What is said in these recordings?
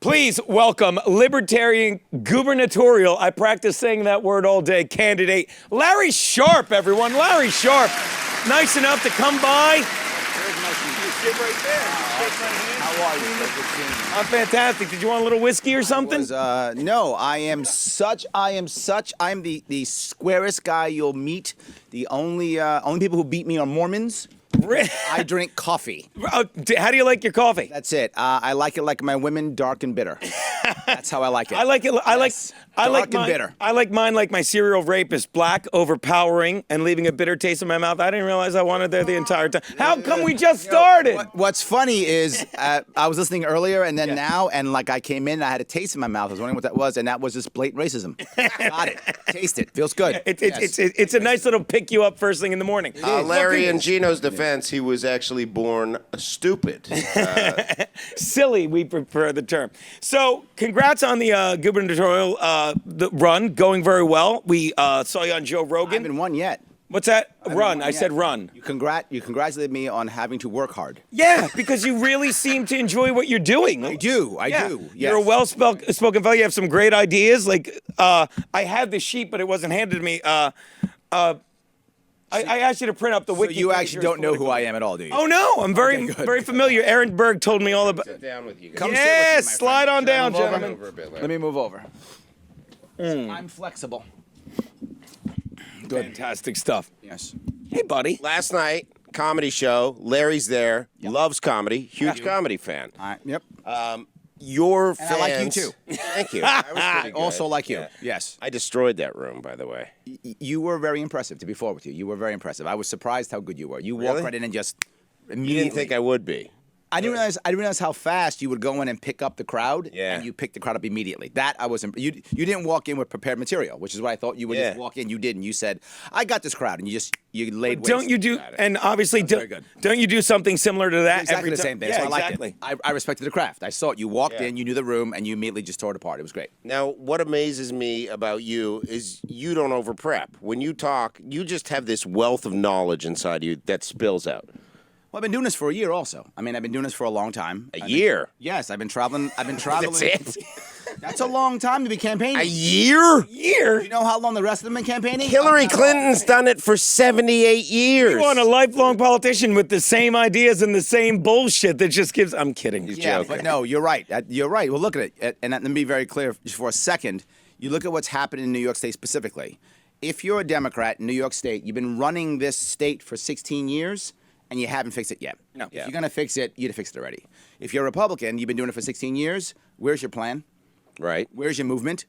Please welcome Libertarian gubernatorial, I practice saying that word all day, candidate Larry Sharpe, everyone. Larry Sharpe, nice enough to come by. Sit right there. How are you? I'm fantastic. Did you want a little whiskey or something? No, I'm the squarest guy you'll meet. The only people who beat me are Mormons. I drink coffee. How do you like your coffee? That's it. I like it like my women, dark and bitter. That's how I like it. I like it. I like dark mine, and bitter. I like mine like my serial rapist, black, overpowering, and leaving a bitter taste in my mouth. I didn't realize I wanted there the entire time. How come we just started? What's funny is I was listening earlier and then now, and like I came in, and I had a taste in my mouth. I was wondering what that was, and that was just blatant racism. Got it. Taste it. Feels good. It's a nice little pick you up first thing in the morning. Larry, in Geno's defense, he was actually born stupid. Silly, we prefer the term. So, congrats on the gubernatorial run, going very well. We saw you on Joe Rogan. I haven't won yet. What's that? Run. I said run. You congratulated me on having to work hard. Yeah, because you really seem to enjoy what you're doing. I do. Yes. You're a well-spoken fellow. You have some great ideas. Like, I had the sheet, but it wasn't handed to me. I asked you to print up the wiki. So you actually don't know who I am at all, do you? Oh, no. I'm very familiar. Aaron Berg told me all about it. Sit down with you. Come Yes, sit with me, my slide friend. on down, Move over? gentlemen. Let me move over. I'm flexible. Good. Fantastic stuff. Yes. Hey, buddy. Last night, comedy show. Larry's there. Loves comedy. Huge comedy fan. All right. Yep. Your And fans. I like you too. Thank you. That was pretty good. Also like you. Yeah. Yes. I destroyed that room, by the way. You were very impressive, to be fair with you. You were very impressive. I was surprised how good you were. You Really? walked right in and just You immediately. didn't think I would be. I didn't realize how fast you would go in and pick up the crowd. Yeah. And you picked the crowd up immediately. That I was. You didn't walk in with prepared material, which is what I thought you would just walk in. You didn't. You said, "I got this crowd," and you laid waste. Don't you do, Got it. and obviously, very good. don't you do something similar to that Exactly every the time? same thing. Yeah, So I liked exactly. it. I respected the craft. I saw it. You walked Yeah. in, you knew the room, and you immediately just tore it apart. It was great. Now, what amazes me about you is you don't over prep. When you talk, you just have this wealth of knowledge inside you that spills out. Well, I've been doing this for a year also. I mean, I've been doing this for a long time. A year? Yes, I've been traveling. That's it? That's a long time to be campaigning. A year? Year? You know how long the rest of them been campaigning? Hillary Not at all. Clinton's done it for 78 years. You want a lifelong politician with the same ideas and the same bullshit that just gives. I'm kidding. Yeah, joking. but no, you're right. You're right. Well, look at it. And let me be very clear just for a second. You look at what's happened in New York State specifically. If you're a Democrat in New York State, you've been running this state for 16 years, and you haven't fixed it yet. No. If you're going to fix it, you'd have fixed it already. If you're a Republican, you've been doing it for 16 years, where's your plan? Right. Where's your movement?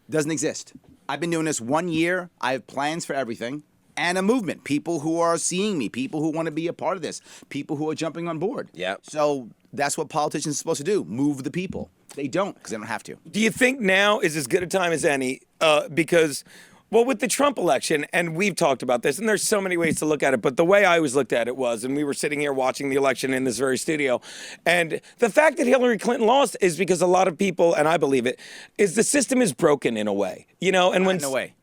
Doesn't exist. I've been doing this 1 year. I have plans for everything and a movement. People who are seeing me, people who want to be a part of this, people who are jumping on board. Yep. So that's what politicians are supposed to do, move the people. They don't because they don't have to. Do you think now is as good a time as any? Because, well, with the Trump election, and we've talked about this, and there's so many ways to look at it, but the way I always looked at it was, and we were sitting here watching the election in this very studio, and the fact that Hillary Clinton lost is because a lot of people, and I believe it, is the system is broken in a way, you know, and when In a way.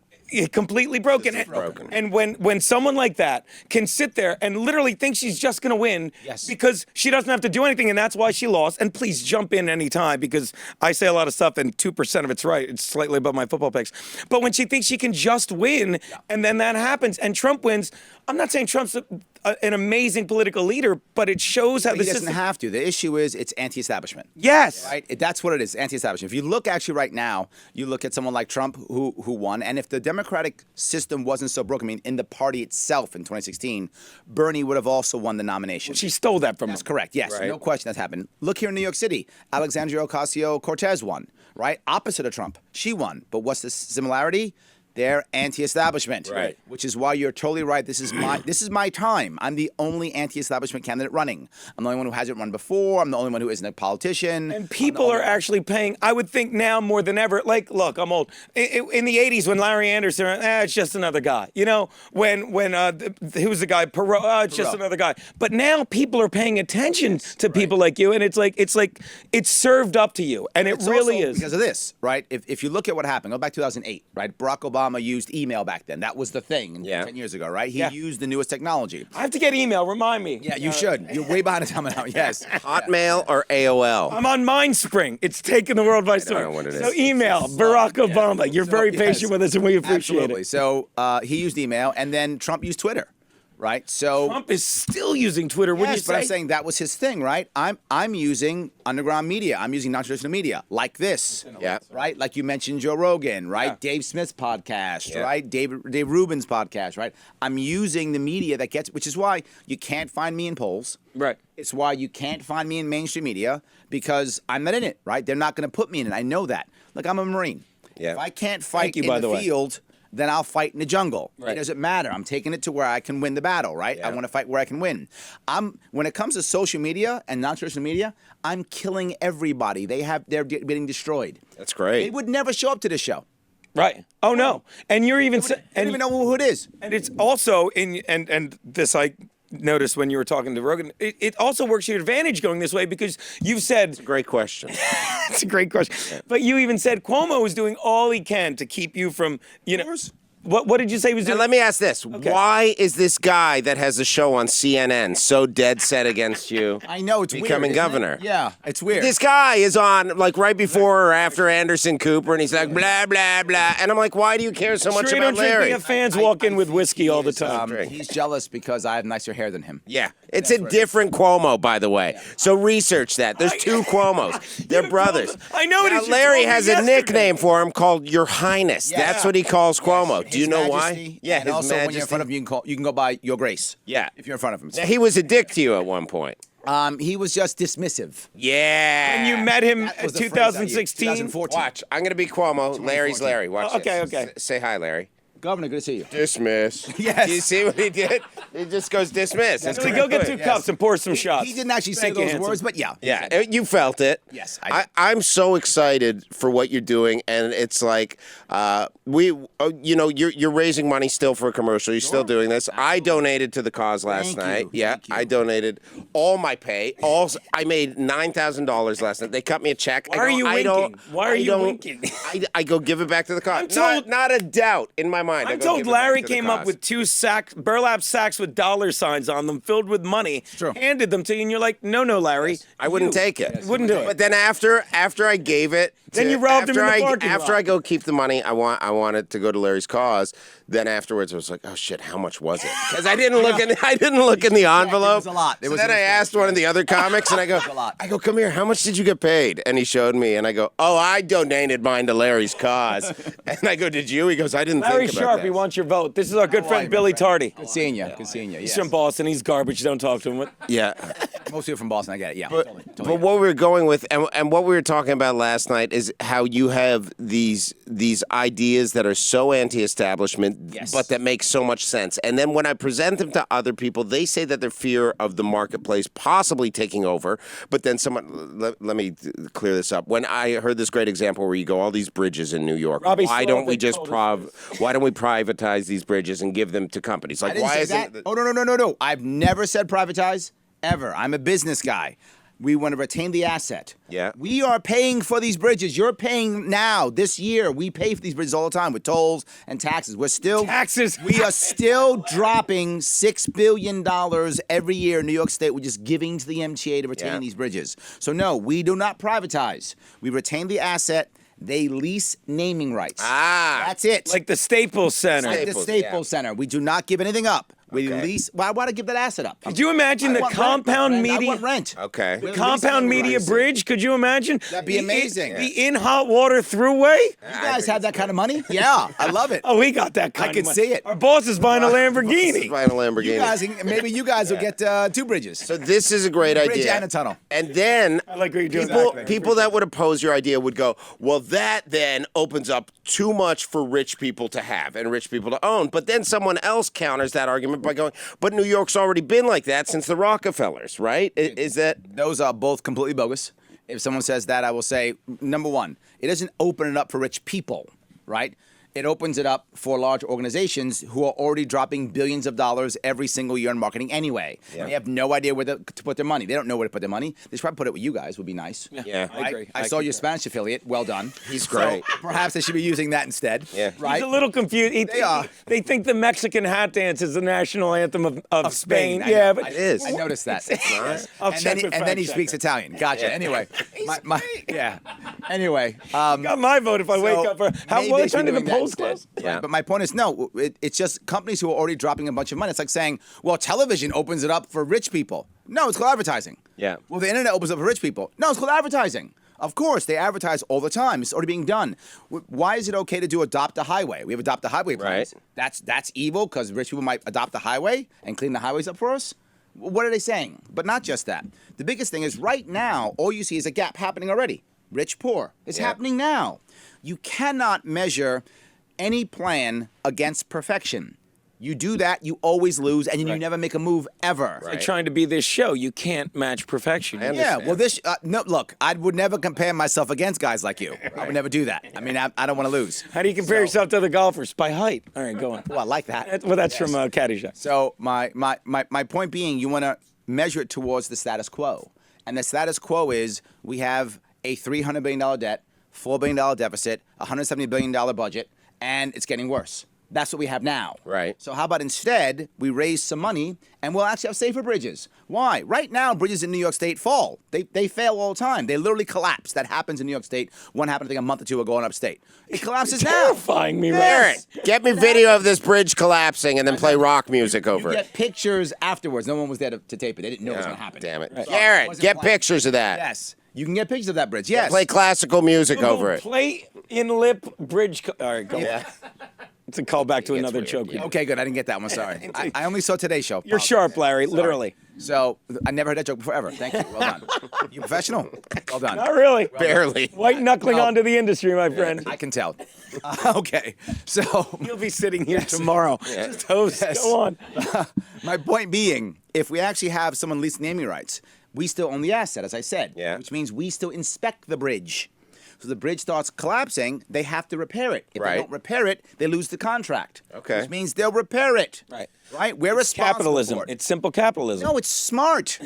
completely broken. broken. And when someone like that can sit there and literally think she's just going to win Yes. because she doesn't have to do anything, and that's why she lost. And please jump in anytime because I say a lot of stuff and 2% of it's right. It's slightly above my football picks. But when she thinks she can just win and then that happens and Trump wins, I'm not saying Trump's an amazing political leader, but it shows how He the doesn't system. have to. The issue is it's anti-establishment. Yes. Right? That's what it is, anti-establishment. If you look actually right now, you look at someone like Trump who won, and if the Democratic system wasn't so broken, I mean, in the party itself in 2016, Bernie would have also won the nomination. She stole that from That's him. correct, yes. Right. No question that's happened. Look here in New York City. Alexandria Ocasio-Cortez won, right? Opposite of Trump. She won. But what's the similarity? They're anti-establishment, Right. Which is why you're totally right. This is my time. I'm the only anti-establishment candidate running. I'm the only one who hasn't run before. I'm the only one who isn't a politician. And people are actually paying, I would think now more than ever, like, look, I'm old. In the 80s when Larry Anderson, it's just another guy. You know, when who was the guy? Perot, it's just Perot. another guy. But now people are paying attention to people like you, and it's it's served up to you, and it It's really also is. because of this, right? If you look at what happened, go back to 2008, right? Barack Obama Obama used email back then. That was the thing 10 years ago, right? He used the newest technology. I have to get email. Remind me. Yeah, you should. You're way behind the time now. Yes. Hotmail or AOL? I'm on MindSpring. It's taken the world by storm. know what it So is. email, Barack Obama. You're very patient with us, and we appreciate Absolutely. it. So he used email, and then Trump used Twitter, right? So Trump is still using Twitter. Wouldn't you yes, but I'm say? saying that was his thing, right? I'm using underground media. I'm using non-traditional media like this. Yeah. Right? Like you mentioned Joe Rogan, right? Yeah. Dave Smith's podcast, Yeah. right? Dave Rubin's podcast, right? I'm using the media that gets, which is why you can't find me in polls. Right. It's why you can't find me in mainstream media because I'm not in it, right? They're not going to put me in it. I know that. Look, I'm a Marine. Yeah. If I can't fight you, in by the the way. field, then I'll fight in the jungle. Right. It doesn't matter. I'm taking it to where I can win the battle, right? I want to fight where I can win. When it comes to social media and non-traditional media, I'm killing everybody. They're getting destroyed. That's They great. would never show up to this show. Right. Oh no. And you're even They don't even know who it is. And it's also in and this I noticed when you were talking to Rogan. It also works to your advantage going this way because you've said Great question. it's a great question. But you even said Cuomo is doing all he can to keep you from course. What did you say he was Now, doing? let me ask this. Why is this guy that has a show on CNN so dead set against you I know it's becoming weird, isn't it? governor? Yeah, it's weird. This guy is on, like, right before or after Anderson Cooper, and he's like, blah, blah, blah. And I'm like, why do you care so much Sure you about don't drink, Larry? we have fans walk in with whiskey all the time. He's jealous because I have nicer hair than him. Yeah. It's a different Cuomo, by the way. So research that. There's two Cuomos. They're brothers. I know it Now, is. You Larry told me has a yesterday. nickname for him called Your Highness. Yeah. That's what he calls Cuomo. Do you His know Majesty, why? Yeah, and His also when you're in Majesty. front of him, you can go by Your Grace. Yeah. If you're in front of him. Now, he was a dick to you at one point. He was just dismissive. Yeah. And you met him That in was the phrase I used. 2016. 2014. Watch. I'm going to be Cuomo. Larry's Larry. Watch Okay, this. okay. Say hi, Larry. Governor, good to see you. Dismiss. Yes. Do you see what he did? He just goes dismiss. That's So we go get two good. cups and pour some shots. He didn't actually say Thank you, those handsome. words, but yeah. Yeah, you felt it. Yes, I did. I'm so excited for what you're doing, and it's like you're raising money still for a commercial. You're still doing this. I donated to the cause last Thank night. you. Yeah, Thank you. I donated all my pay. I made $9,000 last night. They cut me a check. Why are you winking? Why are you winking? I go give it back to the cause. I'm told- not a doubt in my mind. I I'm go told give it back Larry to the came up cause. with two burlap sacks with dollar signs on them filled with money, true. handed them to you, and you're like, no, Larry. I wouldn't you take it. Wouldn't do it. But then after I gave it, Then you robbed him in the parking After lot. I go keep the money, I want it to go to Larry's cause. Then afterwards, I was like, oh shit, how much was it? Because I didn't look in the envelope. was a lot. It So was then a I mistake. asked one of the other comics, and I go, a lot. come here, how much did you get paid? And he showed me, and I go, oh, I donated mine to Larry's cause. And I go, did you? He goes, I didn't Larry think about Sharpe, that. he wants your vote. This is our good friend Billy Tardy. Good seeing you. Good seeing you. He's Yes. from Boston. He's garbage. Don't talk to him. Yeah. Most people from Boston. I get it. Yeah. But what we were going with, and what we were talking about last night, is how you have these ideas that are so anti-establishment, Yes. but that make so much sense. And then when I present them to other people, they say that their fear of the marketplace possibly taking over. But then let me clear this up. When I heard this great example where you go all these bridges in New York, Robbie why Sloan, don't we they just told us why don't we privatize these bridges and give them to companies? Like I didn't why say isn't that. Oh no! I've never said privatize ever. I'm a business guy. We want to retain the asset. Yeah. We are paying for these bridges. You're paying now, this year. We pay for these bridges all the time with tolls and taxes. We're still Taxes. We are still dropping $6 billion every year in New York State. We're just giving to the MTA to retain Yeah. these bridges. So no, we do not privatize. We retain the asset. They lease naming rights. Ah. That's it. Like the Staples Center. Like the Staples, Staples yeah. Center. We do not give anything up. We Okay. lease. Why would I give that asset up? Could you imagine the I want compound rent. I media? want rent. Okay. We're Compound leasing Media rights. Bridge? Could you imagine? That'd be amazing. The in hot water throughway? You guys have that kind of money? Yeah, I love it. Oh, we got that kind could of money. see it. Our boss is buying a Lamborghini. Buying a Lamborghini. You guys, maybe you guys will get 2 bridges. So this is a great Bridge idea. and a tunnel. And then I like what you're doing. people that would oppose your idea would go, well, that then opens up too much for rich people to have and rich people to own. But then someone else counters that argument by going, but New York's already been like that since the Rockefellers, right? Is that... Those are both completely bogus. If someone says that, I will say, number one, it doesn't open it up for rich people, right? It opens it up for large organizations who are already dropping billions of dollars every single year in marketing anyway. Yeah. They have no idea where to put their money. They don't know where to put their money. They should probably put it with you guys. Would be nice. Yeah. I agree. I saw your Spanish affiliate. Well done. He's great. So perhaps they should be using that instead. Yeah. Right. He's a little confused. They are. They think the Mexican hat dance is the national anthem of Spain. I Yeah, know. but It is. I noticed that. I'll and check then, with and then he fact speaks checker. Italian. Gotcha. Yeah. Anyway, yeah. Anyway, Got my vote if I wake up. maybe What they should time be do the doing that polls instead. close? Yeah. Right, but my point is, no, it's just companies who are already dropping a bunch of money. It's like saying, well, television opens it up for rich people. No, it's called advertising. Yeah. Well, the internet opens up for rich people. No, it's called advertising. Of course, they advertise all the time. It's already being done. Why is it okay to do adopt a highway? We have adopt a highway plans. Right. That's evil because rich people might adopt the highway and clean the highways up for us. What are they saying? But not just that. The biggest thing is right now, all you see is a gap happening already. Rich, poor. It's happening now. You cannot measure any plan against perfection. You do that, you always lose, and you never make a move ever. Like trying to be this show, you can't match perfection. I Yeah, understand. well, this no. Look, I would never compare myself against guys like you. I would never do that. I mean, I don't want to lose. How do you compare yourself to other golfers? By height. All right, go on. Well, I like that. Well, that's from Caddyshack. So my point being, you want to measure it towards the status quo, and the status quo is we have a $300 billion debt, $4 billion deficit, $170 billion budget, and it's getting worse. That's what we have now. Right. So how about instead we raise some money and we'll actually have safer bridges? Why? Right now, bridges in New York State fall. They fail all the time. They literally collapse. That happens in New York State. One happened, I think, a month or two ago in upstate. It collapses now. Terrifying me, Aaron, right? get me video of this bridge collapsing and then play rock music over You it. get pictures afterwards. No one was there to tape it. They didn't know it was going to happen. Damn it. So Garrett, wasn't get planned. pictures of that. Yes. You can get pictures of that bridge. Yes. Play classical music over it. Play in lip bridge. All right, go on. It's a callback to another weird, joke. yeah. Okay, good. I didn't get that one. Sorry. I only saw today's show. You're sharp, Larry. Literally. So I never heard that joke before ever. Thank you. Well done. You professional? Well done. Not really. Barely. White knuckling No. onto the industry, my friend. I can tell. Okay. So You'll be sitting here tomorrow. Just host. Yes. Go on. my point being, if we actually have someone lease naming rights, we still own the asset, as I said. Yeah. Which means we still inspect the bridge. So the bridge starts collapsing, they have to repair it. If Right. they don't repair it, they lose the contract. Okay. Which means they'll repair it. Right. Right? We're responsible Capitalism. for it. It's simple capitalism. No, it's smart.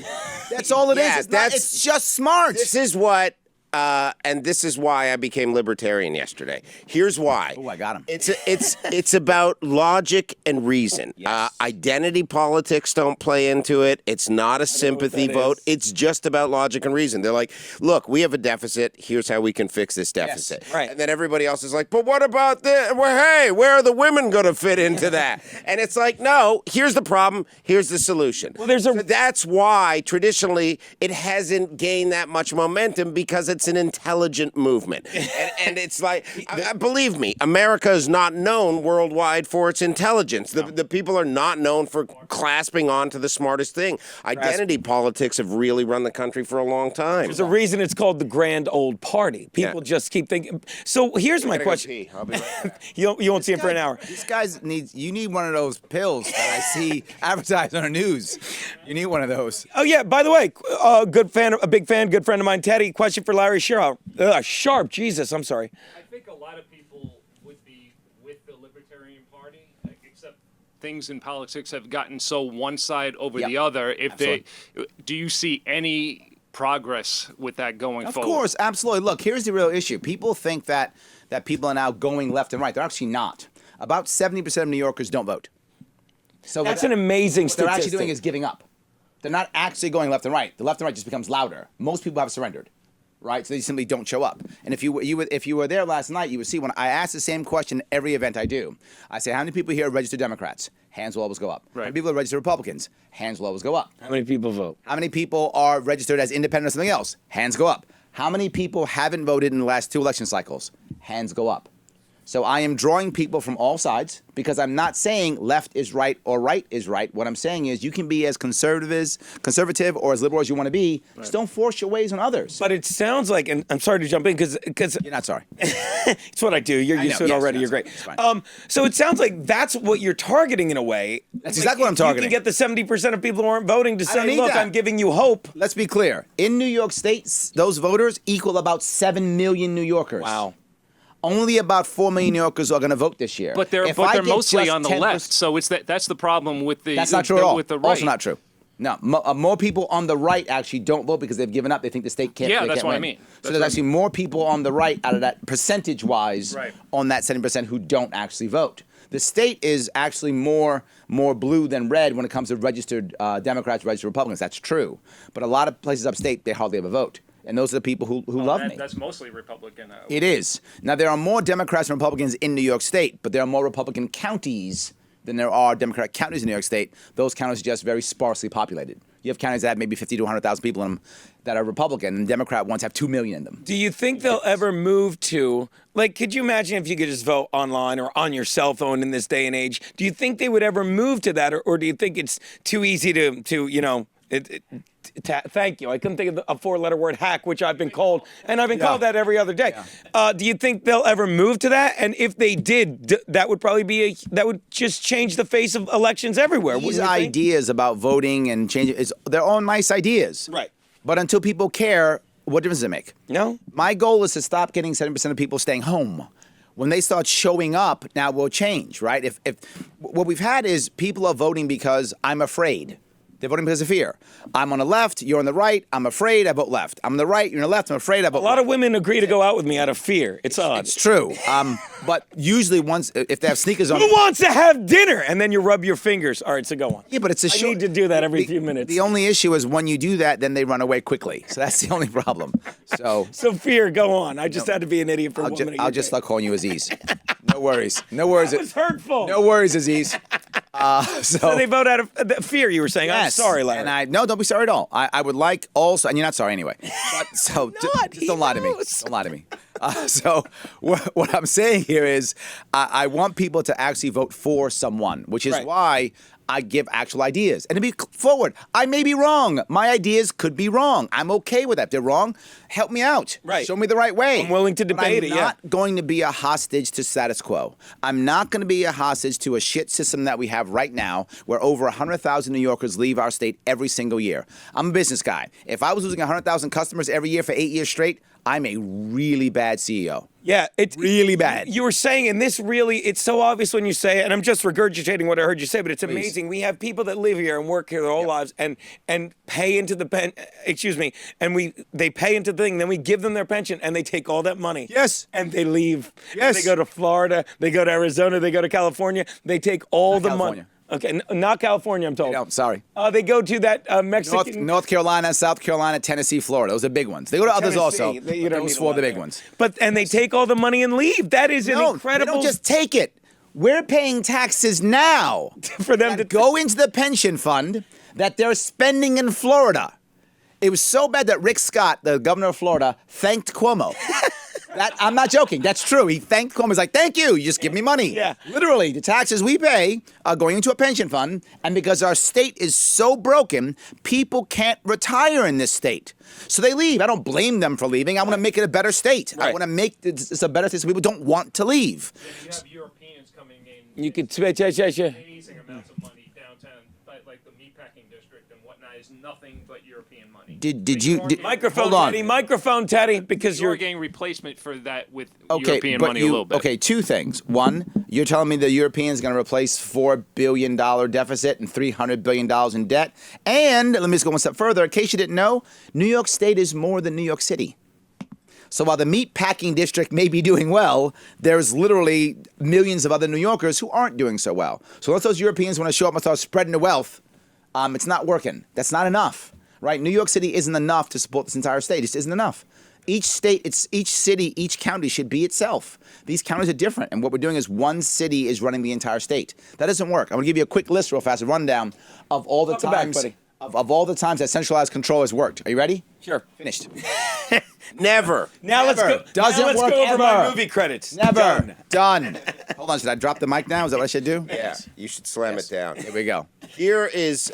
That's all it is. Yeah, It's just smart. This is what, and this is why I became libertarian yesterday. Here's why. Oh, I got him. It's about logic and reason. Yes. Identity politics don't play into it. It's not a sympathy that vote. is. It's just about logic and reason. They're like, look, we have a deficit. Here's how we can fix this deficit. right. And then everybody else is like, but what about this? Well, hey, where are the women going to fit into that? And it's like, no, here's the problem. Here's the solution. Well, there's a- So that's why traditionally it hasn't gained that much momentum because it's an intelligent movement. And it's like, believe me, America is not known worldwide for its intelligence. The people are not known for clasping on to the smartest thing. Identity politics have really run the country for a long time. There's a reason it's called the Grand Old Party. People just keep thinking. So here's my Gotta go question. pee. I'll be right back. You won't see him for an hour. This guy's you need one of those pills that I see advertised on the news. You need one of those. Oh yeah. By the way, a big fan, good friend of mine, Teddy. Question for Larry Sharpe. Sharpe. Jesus, I'm sorry. I think a lot of people would be with the Libertarian Party, except things in politics have gotten so one side over Yep. the other. Do you see any progress with that going Of forward? course, absolutely. Look, here's the real issue. People think that people are now going left and right. They're actually not. About 70% of New Yorkers don't vote. So That's an amazing what they're statistic. actually doing is giving up. They're not actually going left and right. The left and right just becomes louder. Most people have surrendered, right? So they simply don't show up. And if you were there last night, you would see when I ask the same question every event I do. I say, how many people here are registered Democrats? Hands will always go up. How Right. many people are registered Republicans? Hands will always go up. How many people vote? How many people are registered as independent or something else? Hands go up. How many people haven't voted in the last 2 election cycles? Hands go up. So I am drawing people from all sides because I'm not saying left is right or right is right. What I'm saying is you can be as conservative or as liberal as you want to be. Just don't force your ways on others. But it sounds like, and I'm sorry to jump in because You're not sorry. it's what I do. You're I used know, to it yes, already. yes, You're great. it's fine. So it sounds like that's what you're targeting in a way. That's Like, exactly what I'm if targeting. You can get the 70% of people who aren't voting to don't say, need look, that. I'm giving you hope. Let's be clear. In New York State, those voters equal about 7 million New Yorkers. Wow. Only about 4 million New Yorkers are going to vote this year. But they're If I get mostly just on the 10%. left, so that's the problem with the. That's not true at all. With the right. Also not true. No, more people on the right actually don't vote because they've given up. They think the state can't. Yeah, they that's can't what I win. mean. So That's there's what I actually more people on the right out of that percentage-wise Right. on that 70% who don't actually vote. The state is actually more blue than red when it comes to registered Democrats, registered Republicans. That's true. But a lot of places upstate, they hardly have a vote. And those are the people who love me. That's mostly Republican. It is. Now, there are more Democrats and Republicans in New York State, but there are more Republican counties than there are Democratic counties in New York State. Those counties are just very sparsely populated. You have counties that have maybe 50 to 100,000 people in them that are Republican, and Democrat ones have 2 million in them. Do you think they'll ever move to, like, could you imagine if you could just vote online or on your cell phone in this day and age? Do you think they would ever move to that, or do you think it's too easy to you know, thank you. I couldn't think of a 4-letter word, hack, which I've been called, and I've been called that every other day. Do you think they'll ever move to that? And if they did, that would probably that would just change the face of elections everywhere. These ideas about voting and changing, they're all nice ideas. Right. But until people care, what difference does it make? No. My goal is to stop getting 70% of people staying home. When they start showing up, now we'll change, right? If what we've had is people are voting because I'm afraid. They're voting because of fear. I'm on the left, you're on the right, I'm afraid, I vote left. I'm on the right, you're on the left, I'm afraid, I vote left. A lot of women agree to go out with me out of fear. It's odd. It's true. But usually if they have sneakers on... Who wants to have dinner? And then you rub your fingers. All right, so go on. Yeah, but it's a I need to do that every few minutes. The only issue is when you do that, then they run away quickly. So that's the only problem. So fear, go on. I just had to be an idiot for 1 minute. I'll just start calling you Aziz. No worries. No worries. That was hurtful. No worries, Aziz. So they vote out of fear, you were saying. Yes. I'm sorry, Larry. And no, don't be sorry at all. I would like also, and you're not sorry anyway. But so just don't lie to me. Don't lie to me. So what I'm saying here is I want people to actually vote for someone, which is why I give actual ideas. And to be forward, I may be wrong. My ideas could be wrong. I'm okay with that. If they're wrong, help me out. Right. Show me the right way. I'm willing to debate I'm not going to be a hostage to status quo. I'm not going to be a hostage to a shit system that we have right now where over 100,000 New Yorkers leave our state every single year. I'm a business guy. If I was losing 100,000 customers every year for 8 years straight, I'm a really bad CEO. Yeah, it's really bad. You were saying, and this really, it's so obvious when you say it, and I'm just regurgitating what I heard you say, but it's amazing. We have people that live here and work here their whole lives and pay into the and they pay into the thing, then we give them their pension and they take all that money. Yes. And they leave. Yes. They go to Florida, they go to Arizona, they go to California, they take all the money. California. Okay, not California, I'm told. No, sorry. They go to that Mexican... North Carolina, South Carolina, Tennessee, Florida. Those are big ones. They go to others also. You don't Those need a four lot are the big there. ones. And they take all the money and leave. That is an incredible... They don't just take it. We're paying taxes now for them to go into the pension fund that they're spending in Florida. It was so bad that Rick Scott, the governor of Florida, thanked Cuomo. I'm not joking. That's true. He thanked Cuomo. He's like, thank you. You just give me money. Yeah. Literally, the taxes we pay are going into a pension fund, and because our state is so broken, people can't retire in this state. So they leave. I don't blame them for leaving. I want to make it a better state. I want to make this a better state so people don't want to leave. You have Europeans coming in. You could... Amazing amounts of money downtown, like the meatpacking district and whatnot, is nothing but European money. Did you... Microphone, hold on. Teddy. Microphone, Teddy, because You're you're... getting replacement for that with Okay, European but money a little bit. Okay, two things. One, you're telling me the Europeans are going to replace $4 billion deficit and $300 billion in debt. And let me just go one step further. In case you didn't know, New York State is more than New York City. So while the meatpacking district may be doing well, there's literally millions of other New Yorkers who aren't doing so well. So unless those Europeans want to show up and start spreading the wealth, it's not working. That's not enough, right? New York City isn't enough to support this entire state. It just isn't enough. Each state, each city, each county should be itself. These counties are different, and what we're doing is one city is running the entire state. That doesn't work. I'm going to give you a quick list real fast, a rundown of all the times of all the times that centralized control has worked. Are you ready? Sure. Finished. Never. Now let's go. Doesn't now let's work go over my ever. movie credits. Never. Done. Hold on, should I drop the mic now? Is that what I should do? Yeah, you should slam it down. Here we go. Here is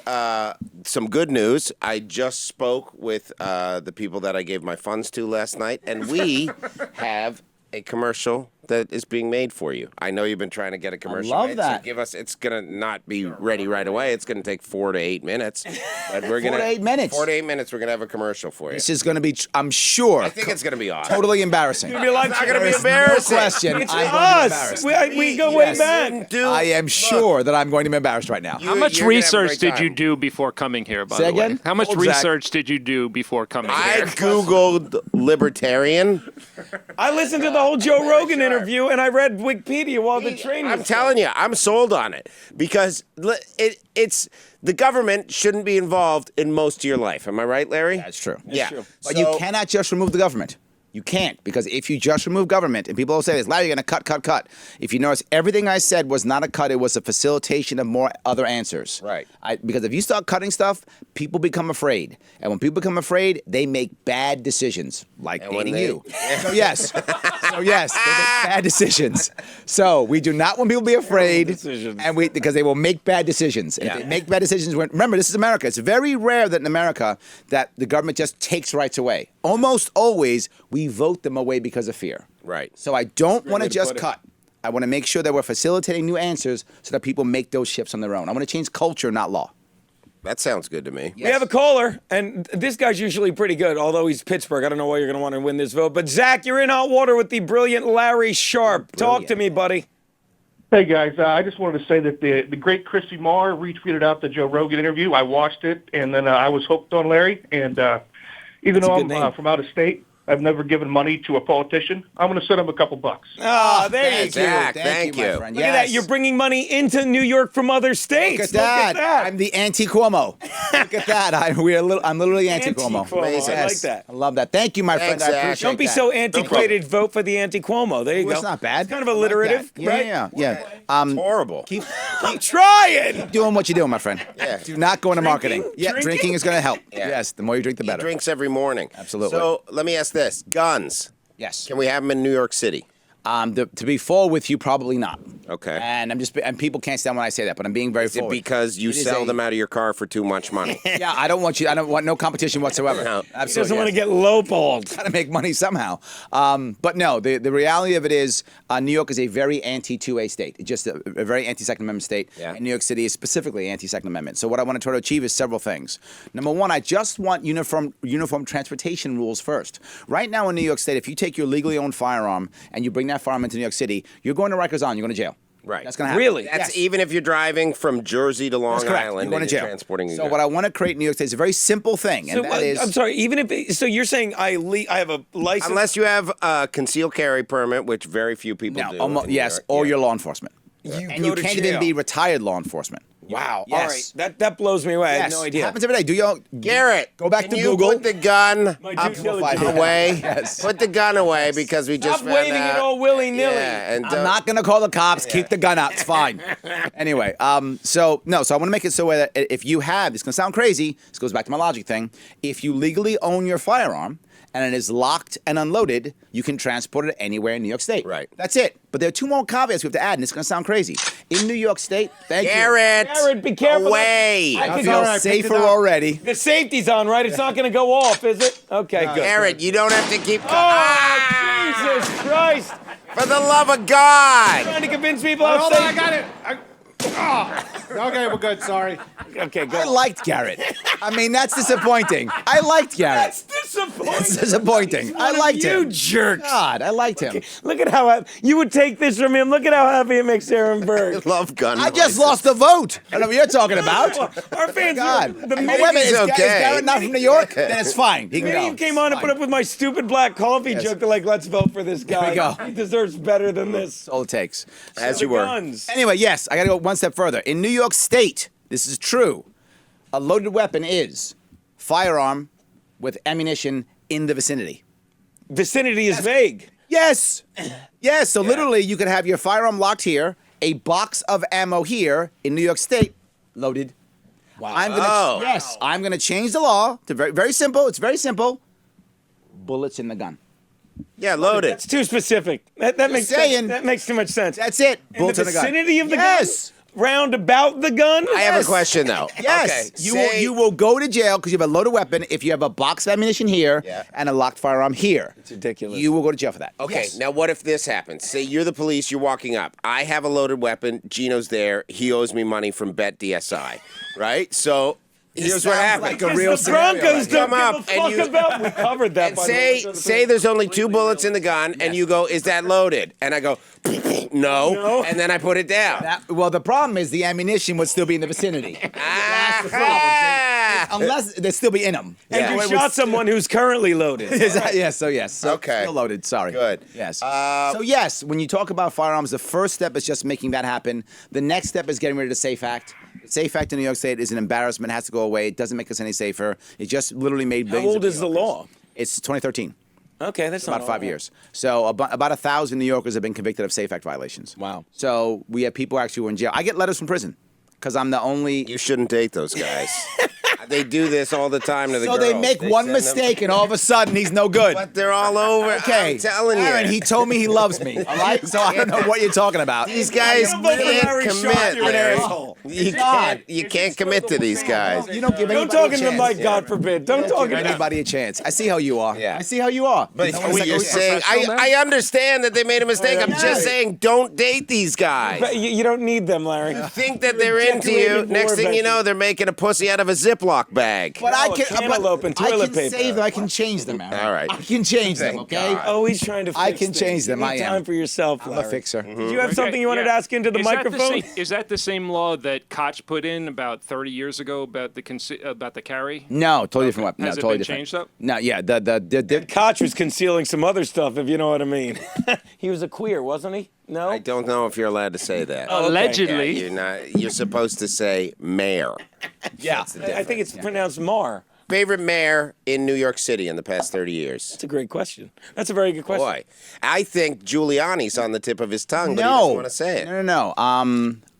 some good news. I just spoke with the people that I gave my funds to last night, and we have a commercial that is being made for you. I know you've been trying to get a commercial. love made, that. So give us. It's gonna not be ready right away. It's gonna take 4 to 8 minutes. But we're 4 to 8 minutes. 4 to 8 minutes. We're gonna have a commercial for you. This is going to be, I'm sure, I think it's gonna be awesome. totally embarrassing. It's not gonna be There's embarrassing. No question. It's I'm going to be us. embarrassed. We go way Yes. back. I am sure that I'm going to be embarrassed right now. You- How much you're gonna have a research great did you time. do before coming here, by Say the way? again? How much Old Zach. research did you do before coming I here? googled Libertarian. I listened to the whole Joe Rogan interview, and I read Wikipedia while the train was I'm telling you, I'm sold on it because it's the government shouldn't be involved in most of your life. Am I right, Larry? That's true. Yeah. true. But So- you cannot just remove the government. You can't, because if you just remove government, and people will say this, Larry, you're going to cut. If you notice, everything I said was not a cut. It was a facilitation of more other answers. Right. Because if you start cutting stuff, people become afraid. And when people become afraid, they make bad decisions, like And when dating they- you. So yes, they make bad decisions. So we do not want people to be afraid, decisions. and because they will make bad decisions. And if they make bad decisions, remember, this is America. It's very rare that in America that the government just takes rights away. Almost always, we vote them away because of fear. Right. So I don't want to way to just put it. cut. I want to make sure that we're facilitating new answers so that people make those shifts on their own. I want to change culture, not law. That sounds good to me. We have a caller, and this guy's usually pretty good, although he's Pittsburgh. I don't know why you're going to want to win this vote. But, Zach, you're in hot water with the brilliant Larry Sharpe. Talk to me, buddy. Hey, guys. I just wanted to say that the great Christy Marr retweeted out the Joe Rogan interview. I watched it, and then I was hooked on Larry. And even though a I'm good name. from out of state, I've never given money to a politician. I'm going to send him a couple bucks. Ah, there you Thank go. you. Zach, my thank you. friend. Look at that. You're bringing money into New York from other states. Look at that. I'm the anti-Cuomo. Look at that. I'm literally anti-Cuomo. Anti-Cuomo. I Amazing. like that. I love that. Thank you, my Thanks, friend. I Zach. appreciate Don't be that. so antiquated. Vote for the anti-Cuomo. There you Well, go. it's not bad. It's kind of I like alliterative, that. right? Yeah. Horrible. Keep I'm trying. doing what you're doing, my friend. Yeah. Do not go into marketing. Yeah, Drinking? drinking is going to help. Yeah. Yes, the more you drink, the He better. drinks every morning. Absolutely. So let me ask this: guns. Yes. Can we have them in New York City? To be full with you, probably not. Okay. And people can't stand when I say that, but I'm being very Is it full. because you It is sell a- them out of your car for too much money? Yeah, I don't want no competition whatsoever. No. He Absolutely. doesn't want to get lowballed. Got to make money somehow. But no, the reality of it is New York is a very anti-2A state. It's just a very anti-Second Amendment state. Yeah. And New York City is specifically anti-Second Amendment. So what I want to try to achieve is several things. Number one, I just want uniform transportation rules first. Right now in New York State, if you take your legally owned firearm and you bring that firearm into New York City, you're going to Rikers Island. You're going to jail. Right. That's going to happen. Really? That's Yes. even if you're driving from Jersey to Long That's correct. Island You're going and to you're jail. transporting. So what I want to create in New York State is a very simple thing, and So, that is I'm sorry. Even if so, you're saying I have a license. Unless you have a concealed carry permit, which very few people do. in New yes, York. or Yeah. your law enforcement. You And go you to can't jail. even be retired law enforcement. Wow. Yes. All right. That blows me away. I had Yes. no It idea. happens every day. Do you Garrett, go back can to you Google? put the gun My up due diligence. away? Yes. Put the gun away because we just Stop found waving out. it all willy-nilly. Yeah, and I'm not gonna call the cops. Keep the gun out. It's fine. Anyway, so I want to make it so that if you have, it's gonna sound crazy. This goes back to my logic thing. If you legally own your firearm and it is locked and unloaded, you can transport it anywhere in New York State. Right. That's it. But there are two more caveats we have to add, and it's gonna sound crazy. In New York State, thank Garrett, Garrett, be careful. away. I you. I could feel go. safer already. The safety's on, right? It's not going to go off, is it? Okay, good. Garrett, you don't have to keep. Oh, Jesus Christ! For the love of God! Trying to convince people Hold I'm on, I safe. got it. Okay, we're good. Sorry. Okay, I go. liked Garrett. I mean, that's disappointing. I liked Garrett. That's disappointing. That's disappointing. I liked you him. jerk. God, I liked him. Look at how you would take this from him. Look at how happy it makes Aaron Berg. Love gun. I just noises. lost the vote. I don't know what you're talking about. Our fans. God. The Wait a minute, minute, he's is okay. Garrett not from New York? Then it's fine. He the can minute go. you came on and put up with my stupid black coffee joke, they're like, let's vote for this guy. we go. He deserves better than this. That's all it takes. As The you were. guns. Anyway, yes, I got to go one step further. In New York State, this is true. A loaded weapon is firearm with ammunition in the vicinity. Vicinity is vague. Yes. Yes. So literally, you could have your firearm locked here, a box of ammo here in New York State, loaded. Wow. Oh. I'm gonna change the law to very, very simple. It's very simple. Bullets in the gun. Yeah, loaded. It's too specific. That makes saying. that makes too much sense. That's it. In Bullets the in the gun. vicinity of the yes. gun? round about the gun? I have a question though. Yes, Okay, you will go to jail because you have a loaded weapon if you have a box of ammunition here Yeah. and a locked firearm here. It's ridiculous. You will go to jail for that. Okay, Yes. now what if this happens? Say you're the police, you're walking up. I have a loaded weapon. Gino's there. He owes me money from Bet DSI, right? So here's what sounds happens. like a Because real the Broncos scenario right don't Come up give a and fuck you- about. We covered that. And by say the way. say there's only 2 bullets in the gun, and you go, "Is that loaded?" And I go, "No," No. and then I put it down. Well, the problem is the ammunition would still be in the vicinity. That's the problem. Ah! Unless they'd still be in them. And you shot someone who's currently loaded. Yes, so yes. So Okay. Still loaded, sorry. Good. Yes. So yes, when you talk about firearms, the first step is just making that happen. The next step is getting rid of the SAFE Act. The SAFE Act in New York State is an embarrassment. It has to go away. It doesn't make us any safer. It just literally made How billions old of is the New Yorkers. law? It's 2013. Okay, that's not About 5 all. years. So about 1,000 New Yorkers have been convicted of SAFE Act violations. Wow. So we have people actually who are in jail. I get letters from prison because I'm the only. You shouldn't date those guys. They do this all the time to the So girls. they make one send them- mistake and all of a sudden he's no good. But they're all over. Okay, I'm telling you. Aaron, he told me he loves me. All right, so I don't know what you're talking about. These guys You're both can't Larry Sharpe, commit. you're an Larry. asshole. You can't commit to these guys. You don't give Don't anybody talk a into the chance. mic, God forbid. Don't talk Give into anybody a chance. I see how you are. Yeah. I see how you are. But No one's like, you're oh, saying, I understand that they made a mistake. I'm just saying, don't date these guys. But you don't need them, Larry. Think that they're into you. Ejaculated Next thing you more know, they're making a pussy out of a Ziploc bag. But I No, a can, cantaloupe and I toilet can paper. save them. I can change them, Aaron. All right. I can change them. Thank Okay. God. Always trying to fix I can things. change them, You need I am. time for yourself, I'm a Larry. fixer. Did you have something you wanted to ask into the Is that microphone? Is that the same law that Koch put in about 30 years ago about the carry? No, totally different weapon. No, Has it totally been different. changed up? No, yeah. The Koch was concealing some other stuff, if you know what I mean. He was a queer, wasn't he? No? I don't know if you're allowed to say that. Oh, okay. Allegedly. Yeah, you're not. You're supposed to say mayor. yeah. I think it's pronounced Mar. Favorite mayor in New York City in the past 30 years? That's a great question. That's a very good question. Boy, I think Giuliani's on the tip of his tongue, but he doesn't want to say it. No.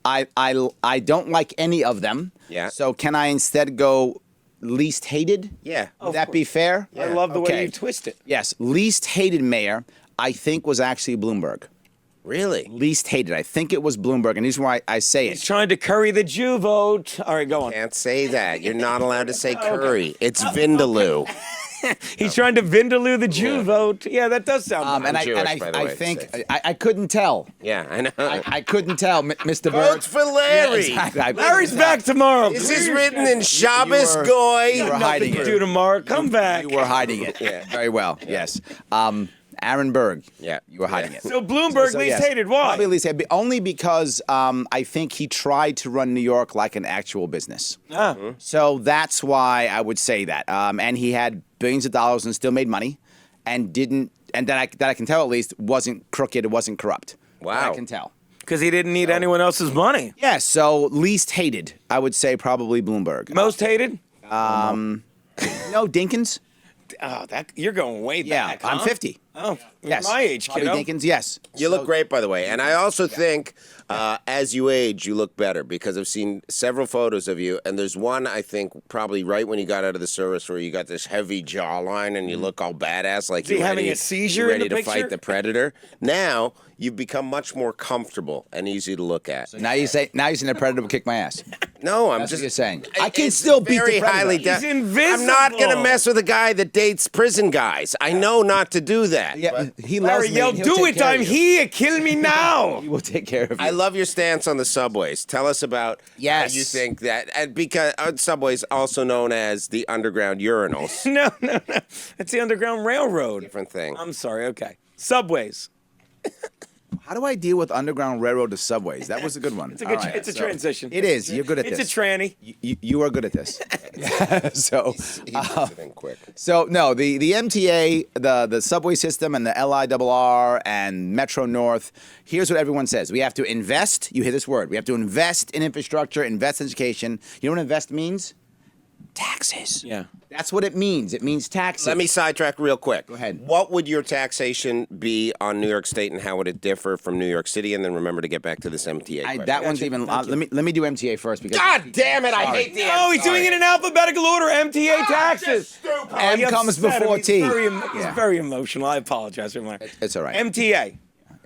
I don't like any of them. Yeah. So can I instead go least hated? Yeah. Would that be fair? I love the way Okay. you twist it. Yes. Least hated mayor, I think, was actually Bloomberg. Really? Least hated. I think it was Bloomberg, and here's why I say He's it. trying to curry the Jew vote. All right, go on. Can't say that. You're not allowed to say curry. It's Vindaloo. He's trying to Vindaloo the Jew vote. Yeah, that does sound And Jewish, I by the way, think safe. I couldn't tell. Yeah, I know. I couldn't tell, Mr. Berg. Votes for Larry. Yeah, exactly. I- Larry's back tomorrow. This Clear is your written schedule. in Shabbos you were Goy. hiding Nothing to it. do tomorrow. Come back. You were hiding it. Yeah. Very well. Yes. Aaron Berg. Yeah. You were hiding it. So Bloomberg least yes. hated. Why? Probably least hated. Only because I think he tried to run New York like an actual business. Ah. So that's why I would say that. And he had billions of dollars and still made money, and didn't. And that I can tell at least wasn't crooked. It wasn't corrupt. Wow. That I can tell. Because he didn't need anyone else's money. Yeah. So least hated, I would say probably Bloomberg. Most hated? No, Dinkins. Oh, you're going way Yeah, back. I'm huh? 50. Oh, Yes. my age, Probably kiddo. Dinkins. Yes. You look great, by the way. And I also think as you age, you look better because I've seen several photos of you. And there's one, I think, probably right when you got out of the service where you got this heavy jawline and you look all badass like he you're having ready, a seizure you're in ready the to picture? fight the predator. Now, you've become much more comfortable and easy to look at. Now you're saying the predator will kick my ass. No, I'm That's just what you're saying. I- I can it's still beat the very predator. highly. He's I'm not gonna invisible. mess with a guy that dates prison guys. I know not to do that. Yeah, but he loves Larry, me. yell, and he'll do take it. care of I'm you. here. Kill me now. He will take care of you. I love your stance on the subways. Tell us about Yes. how you think that, and because subways also known as the underground urinals. No. It's the Underground Railroad. Different thing. I'm sorry. Okay. Subways. How do I deal with Underground Railroad to subways? That was a good one. It's a good. It's a transition. It is. You're good at It's this. a tranny. You are good at this. So, He puts it in quick. no, the MTA, the subway system, and the LIRR and Metro North. Here's what everyone says: we have to invest. You hear this word? We have to invest in infrastructure, invest in education. You know what invest means? Taxes. Yeah. That's what it means. It means taxes. Let me sidetrack real quick. Go ahead. What would your taxation be on New York State, and how would it differ from New York City? And then remember to get back to this MTA. question. That one's even. Let me do MTA first because God damn it! I hate the. Oh, he's doing it in alphabetical order. MTA taxes. Oh, M he comes upset him. before He's T. He's Yeah. very emotional. I apologize for my. It's all right. MTA.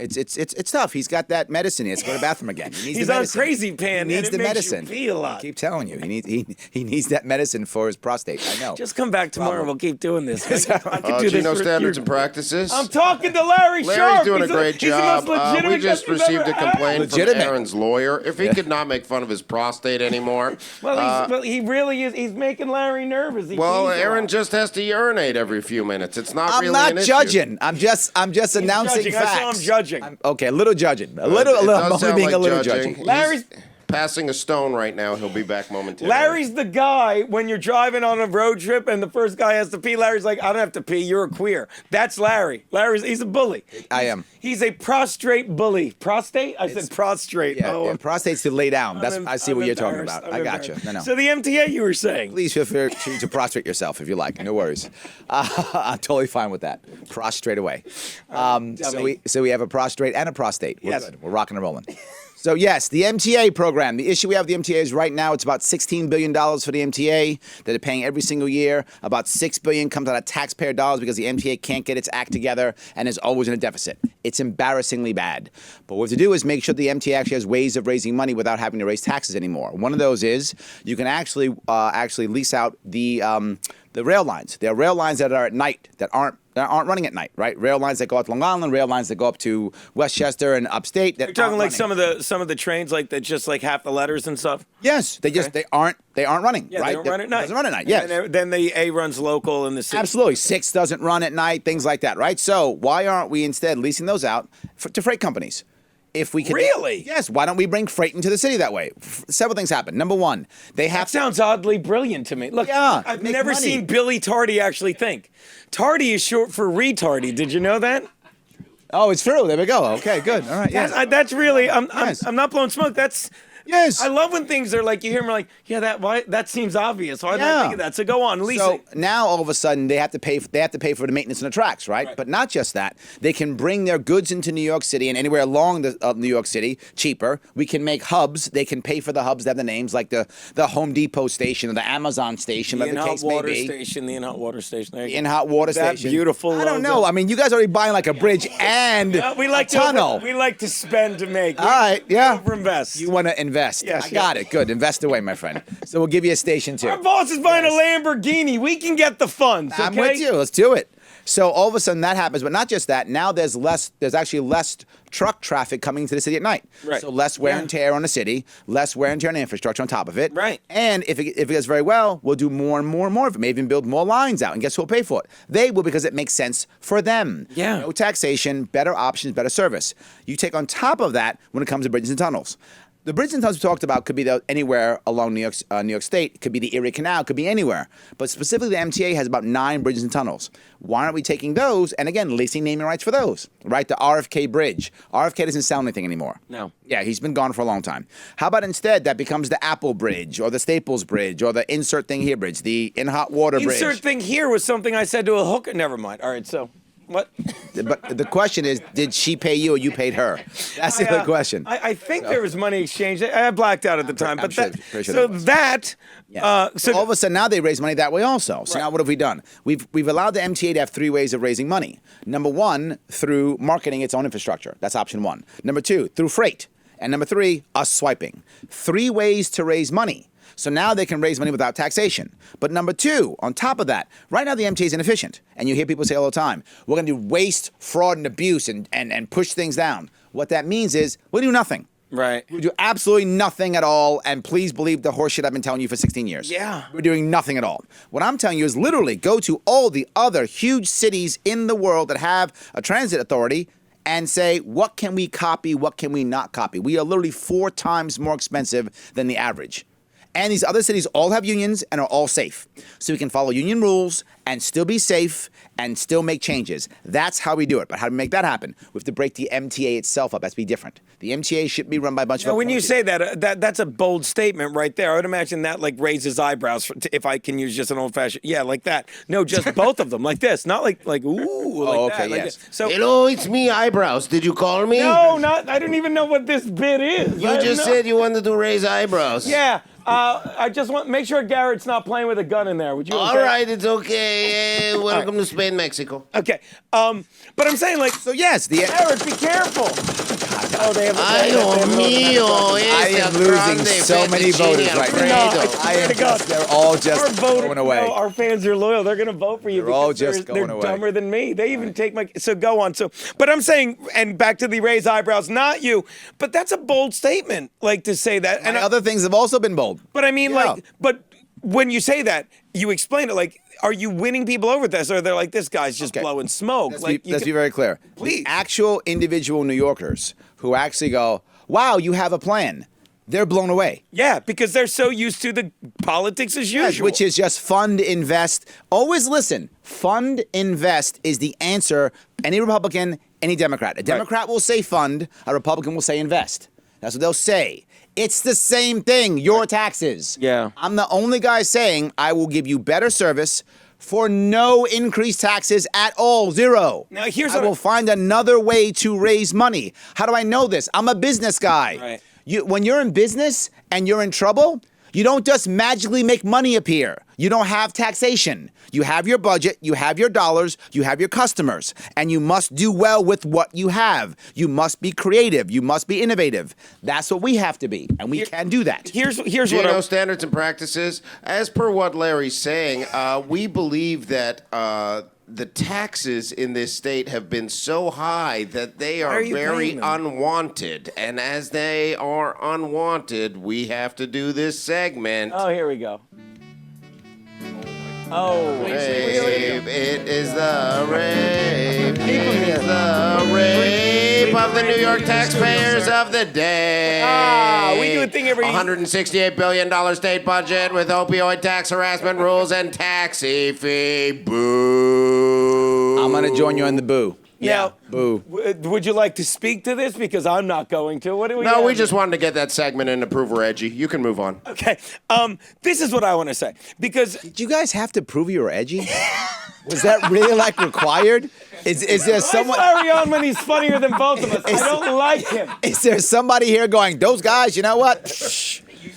It's tough. He's got that medicine. He has to go to the bathroom again. He needs He's the on medicine. crazy pan. He needs and it the makes you medicine. pee a lot. I keep telling you, he needs that medicine for his prostate. I know. Just come back tomorrow and we'll keep doing this. I can do Do you this know for standards years. and practices? I'm talking to Larry Sharpe. Larry's doing a He's great he's the job. most legitimate We just guest we've received ever a complaint had. from Legitimate. Aaron's lawyer. If he could not make fun of his prostate anymore. Well, he really is. He's making Larry nervous. He Well, pees a Aaron lot. just has to urinate every few minutes. It's not I'm really not an issue. judging. I'm just announcing judging. facts. I saw him judging. Okay, a little judging. A little. It does I'm only sound being like a little judging. judging. Larry's- He's passing a stone right now. He'll be back momentarily. Larry's the guy when you're driving on a road trip and the first guy has to pee. Larry's like, I don't have to pee. You're a queer. That's Larry. He's a bully. I am. He's a prostrate bully. Prostate? I said prostrate. Yeah, Oh, yeah, prostate's to lay down. I see I'm what you're talking embarrassed. about. I'm I got you. embarrassed. No. So the MTA you were saying. Please feel free to prostrate yourself if you like. No worries. I'm totally fine with that. Prostrate away. So we have a prostrate and a prostate. We're Yes. good. We're rocking and rolling. So yes, the MTA program. The issue we have with the MTA is right now it's about $16 billion for the MTA that they're paying every single year. About $6 billion comes out of taxpayer dollars because the MTA can't get its act together and is always in a deficit. It's embarrassingly bad. But what we have to do is make sure the MTA actually has ways of raising money without having to raise taxes anymore. One of those is you can actually lease out the rail lines. There are rail lines that are at night that aren't running at night, right? Rail lines that go up to Long Island, rail lines that go up to Westchester and upstate. That You're talking aren't like running. some of the trains like that just like half the letters and stuff. Yes, they aren't running. Yeah, right? they don't run at night. Doesn't run at night. Yes, And then the A runs local in the city. absolutely. 6 doesn't run at night. Things like that, right? So why aren't we instead leasing those out to freight companies? If we can, Really? yes. Why don't we bring freight into the city that way? Several things happen. Number one, they have That sounds oddly brilliant to me. Look, Yeah, I've make never money. seen Billy Tardy actually think. Tardy is short for retardy. Did you know that? Oh, it's true. There we go. Okay, good. All right. Yes. That's really. Yes. I'm not blowing smoke. That's. Yes. I love when things are like you hear them like, yeah, that seems obvious. Why didn't I Yeah. think of that? So go on, lease So it. now all of a sudden they have to pay for the maintenance on the tracks, right? But not just that. They can bring their goods into New York City and anywhere along the New York City cheaper. We can make hubs. They can pay for the hubs that have the names like the Home Depot station or the Amazon station, The whatever the in-hot case may water be. station. The in-hot water station. There you The go. in-hot water That station. beautiful I don't logo. know. I mean, you guys are already buying like a bridge and We like a tunnel. We like to spend to make. All right, yeah. Overinvest. You want to invest. Yes, I got it. Good. Invest away, my friend. So we'll give you a station too. Our boss is buying a Lamborghini. We can get the funds. I'm okay? with you. Let's do it. So all of a sudden that happens, but not just that. Now there's actually less truck traffic coming to the city at night. Right. So less wear Yeah. and tear on the city, less wear and tear on the infrastructure on top of it. Right. And if it does very well, we'll do more and more and more of it. Maybe even build more lines out. And guess who'll pay for it? They will, because it makes sense for them. Yeah. No taxation, better options, better service. You take on top of that when it comes to bridges and tunnels. The bridges and tunnels we talked about could be anywhere along New York State. It could be the Erie Canal. It could be anywhere. But specifically, the MTA has about 9 bridges and tunnels. Why aren't we taking those and, again, leasing naming rights for those? Right? The RFK Bridge. RFK doesn't sound anything anymore. No. Yeah, he's been gone for a long time. How about instead that becomes the Apple Bridge or the Staples Bridge or the Insert Thing Here Bridge, the In-Hot Water Bridge? Insert thing here was something I said to a hooker. Never mind. All right, so what? But the question is, did she pay you or you paid her? That's the other question. I think there was money exchanged. I blacked out at the time, I'm but sure- that. pretty sure So there was. that. Yeah. So all of a sudden now they raise money that way also. So Right. now what have we done? We've allowed the MTA to have 3 ways of raising money. Number 1, through marketing its own infrastructure. That's option 1. Number 2, through freight. And number 3, us swiping. 3 ways to raise money. So now they can raise money without taxation. But number 2, on top of that, right now the MTA is inefficient. And you hear people say all the time, we're going to do waste, fraud, and abuse and push things down. What that means is we'll do nothing. right. We do absolutely nothing at all, and please believe the horseshit I've been telling you for 16 years. Yeah. We're doing nothing at all. What I'm telling you is literally go to all the other huge cities in the world that have a transit authority and say, what can we copy, what can we not copy? We are literally 4 times more expensive than the average. And these other cities all have unions and are all safe. So we can follow union rules and still be safe and still make changes. That's how we do it. But how do we make that happen? We have to break the MTA itself up. That's be different. The MTA should be run by a bunch Now, of... when you say that, that's a bold statement right there. I would imagine that like raises eyebrows if I can use just an old fashioned, yeah, like that. No, just both of them, like this, not like ooh, like okay, that. Like yes. this. So Hello, it's me, Eyebrows. Did you call me? no, not. I don't even know what this bit is. You just said you wanted to raise eyebrows. Yeah. I just want make sure Garrett's not playing with a gun in there. Would you? All okay? right, it's okay. Welcome to Spain, Mexico. Okay. But I'm saying like, So yes, the... Garrett, be careful. Oh, they have Ay, Dios mío, I ese am losing grande so many fettuccine voters right Alfredo. now. No, I am to God. just, they're all just going away. No, our fans are loyal. They're going to vote for you. They're all because just going they're away. dumber than me. They even take my. So go on. So, but I'm saying, and back to the raised eyebrows, not you. But that's a bold statement, like to say that. And other things have also been bold. But I mean, Yeah. like, but when you say that, you explain it like, are you winning people over with this, or they're like, this guy's just blowing smoke? Let's be very clear. Please. The actual individual New Yorkers who actually go, wow, you have a plan. They're blown away. Yeah, because they're so used to the politics as usual. Which is just fund, invest. Always listen. Fund, invest is the answer. Any Republican, any Democrat. A Democrat will say fund. A Republican will say invest. That's what they'll say. It's the same thing. Your taxes. Yeah. I'm the only guy saying I will give you better service for no increased taxes at all. Zero. Now, here's I what will find another way to raise money. How do I know this? I'm a business guy. Right. When you're in business and you're in trouble, you don't just magically make money appear. You don't have taxation. You have your budget, you have your dollars, you have your customers, and you must do well with what you have. You must be creative. You must be innovative. That's what we have to be, and we can do that. Here's what Geno, standards and practices. As per what Larry's saying, we believe that the taxes in this state have been so high that they are you very paying them? unwanted. And as they are unwanted, we have to do this segment. Oh, here we go. Oh, Rape, it is the rape. It is the rape of the New York taxpayers of the day. Ah, we do a thing every- $168 billion state budget with opioid tax harassment rules and taxi fee. Boo. I'm going to join you in the boo. Now, Boo. would you like to speak to this? Because I'm not going to. What do we? No, have we here? just wanted to get that segment in to prove we're edgy. You can move on. Okay. This is what I want to say because Did you guys have to prove you were edgy? Was that really like required? Is there why someone? Larry on when he's funnier than both of us? I don't like him. Is there somebody here going? Those guys, you know what?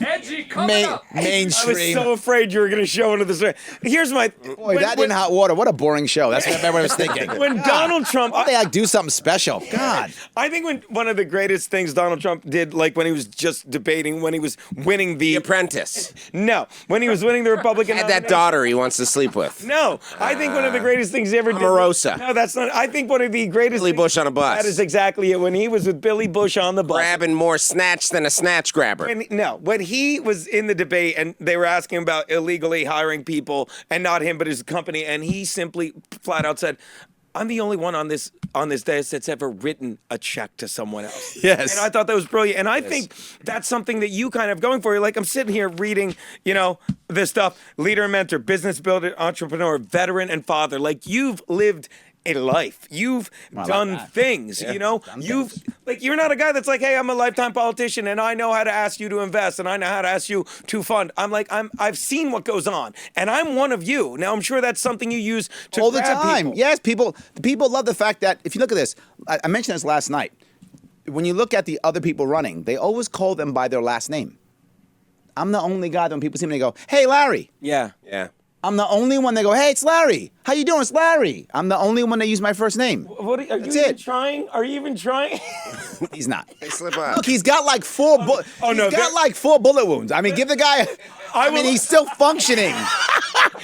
Edgy coming up. I was Mainstream. so afraid you were going to show into this. Here's my. Boy, that in hot water. What a boring show. That's what I was thinking. When Donald Trump. Why don't they like do something special? God. I think when one of the greatest things Donald Trump did, like when he was just debating, when he was winning The Apprentice. No, when he was winning the Republican. Had that nomination- daughter he wants to sleep with. No, I think one of the greatest things he ever did. Omarosa. No, that's not. I think one of the greatest. Billy things- Bush on a bus. That is exactly it. When he was with Billy Bush on the bus. Grabbing more snatch than a snatch grabber. When he was in the debate and they were asking about illegally hiring people, and not him but his company, and he simply flat out said, "I'm the only one on this desk that's ever written a check to someone else." Yes. And I thought that was brilliant. And I think that's something that you kind of going for. You're like, I'm sitting here reading, this stuff, leader and mentor, business builder, entrepreneur, veteran and father. Like you've lived a life. You've done things, you're not a guy that's like, hey, I'm a lifetime politician and I know how to ask you to invest and I know how to ask you to fund. I've seen what goes on and I'm one of you. Now I'm sure that's something you use to All the grab time. people. Yes, people love the fact that, if you look at this, I mentioned this last night. When you look at the other people running, they always call them by their last name. I'm the only guy that when people see me, they go, hey, Larry. Yeah. Yeah. I'm the only one they go, hey, it's Larry. How you doing? It's Larry. I'm the only one that use my first name. What are That's you even it. trying? Are you even trying? He's not. They slip up. Look, he's got like four. Four bullet wounds. I mean, give the guy. I mean, he's still functioning.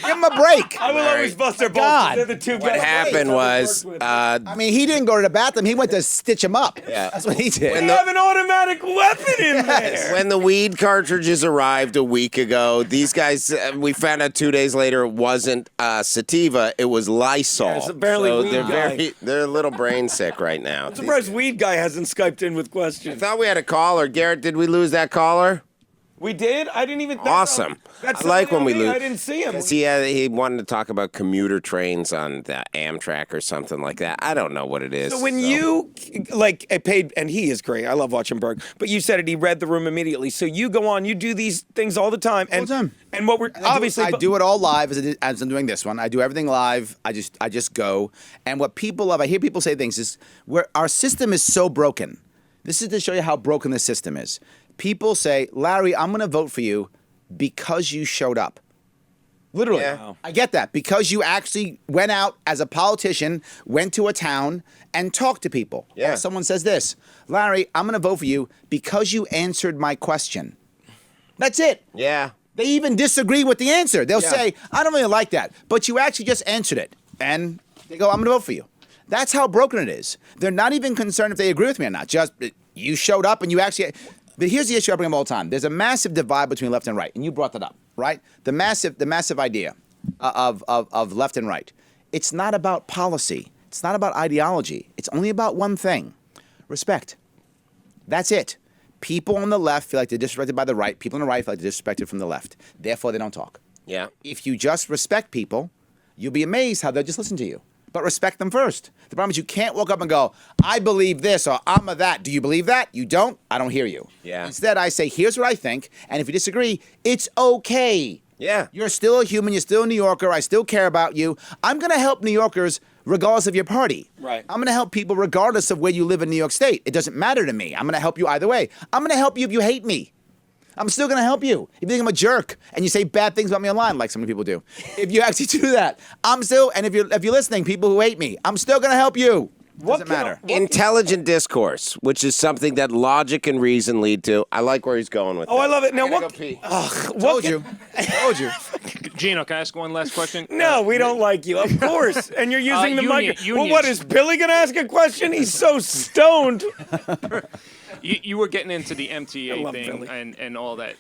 Give him a break. I will always bust their balls. God. They're the two What guys happened was, I mean, he didn't go to the bathroom. He went to stitch him up. Yeah. That's what he did. they have an automatic weapon in there. when the weed cartridges arrived a week ago, these guys, we found out 2 days later, it wasn't sativa, it was Lysol. Yeah, it's apparently so weed they're guy. they're a little brain sick right now. I'm surprised Weed Guy hasn't Skyped in with I questions. thought we had a caller. Garrett, did we lose that caller? We did? I didn't even. Awesome. That's I like when we something lose. I didn't see him. He wanted to talk about commuter trains on the Amtrak or something like that. I don't know what it is. So when you paid, and he is great. I love watching Berg. But you said it. He read the room immediately. So you go on. You do these things all the time. And, All the time. And what we're obviously I do it all live as I'm doing this one. I do everything live. I just go. And what people love, I hear people say things, is where our system is so broken. This is to show you how broken the system is. People say, Larry, I'm going to vote for you because you showed up. Literally. Yeah. Wow. I get that. Because you actually went out as a politician, went to a town, and talked to people. Yeah. Or someone says this, Larry, I'm going to vote for you because you answered my question. That's it. Yeah. They even disagree with the answer. They'll Yeah. say, I don't really like that, but you actually just answered it. And they go, I'm going to vote for you. That's how broken it is. They're not even concerned if they agree with me or not. Just you showed up and you actually. But here's the issue I bring up all the time. There's a massive divide between left and right, and you brought that up, right? The massive idea of left and right. It's not about policy. It's not about ideology. It's only about one thing: respect. That's it. People on the left feel like they're disrespected by the right. People on the right feel like they're disrespected from the left. Therefore, they don't talk. Yeah. If you just respect people, you'll be amazed how they'll just listen to you. But respect them first. The problem is you can't walk up and go, I believe this or I'm a that. Do you believe that? You don't? I don't hear you. Yeah. Instead, I say, here's what I think. And if you disagree, it's okay. Yeah. You're still a human. You're still a New Yorker. I still care about you. I'm going to help New Yorkers regardless of your party. Right. I'm going to help people regardless of where you live in New York State. It doesn't matter to me. I'm going to help you either way. I'm going to help you if you hate me. I'm still going to help you. If you think I'm a jerk and you say bad things about me online, like so many people do, if you actually do that, I'm still, and if you're listening, people who hate me, I'm still going to help you. Doesn't matter. Intelligent discourse, which is something that logic and reason lead to. I like where he's going with Oh, I this. love it. Now, gotta what? go pee. Told you. Told you. Gino, can I ask one last question? No, we don't like you, of course. And you're using the union- mic. Well, unions. what, is Billy going to ask a question? He's so stoned. You were getting into the I MTA love thing Billy. and all that.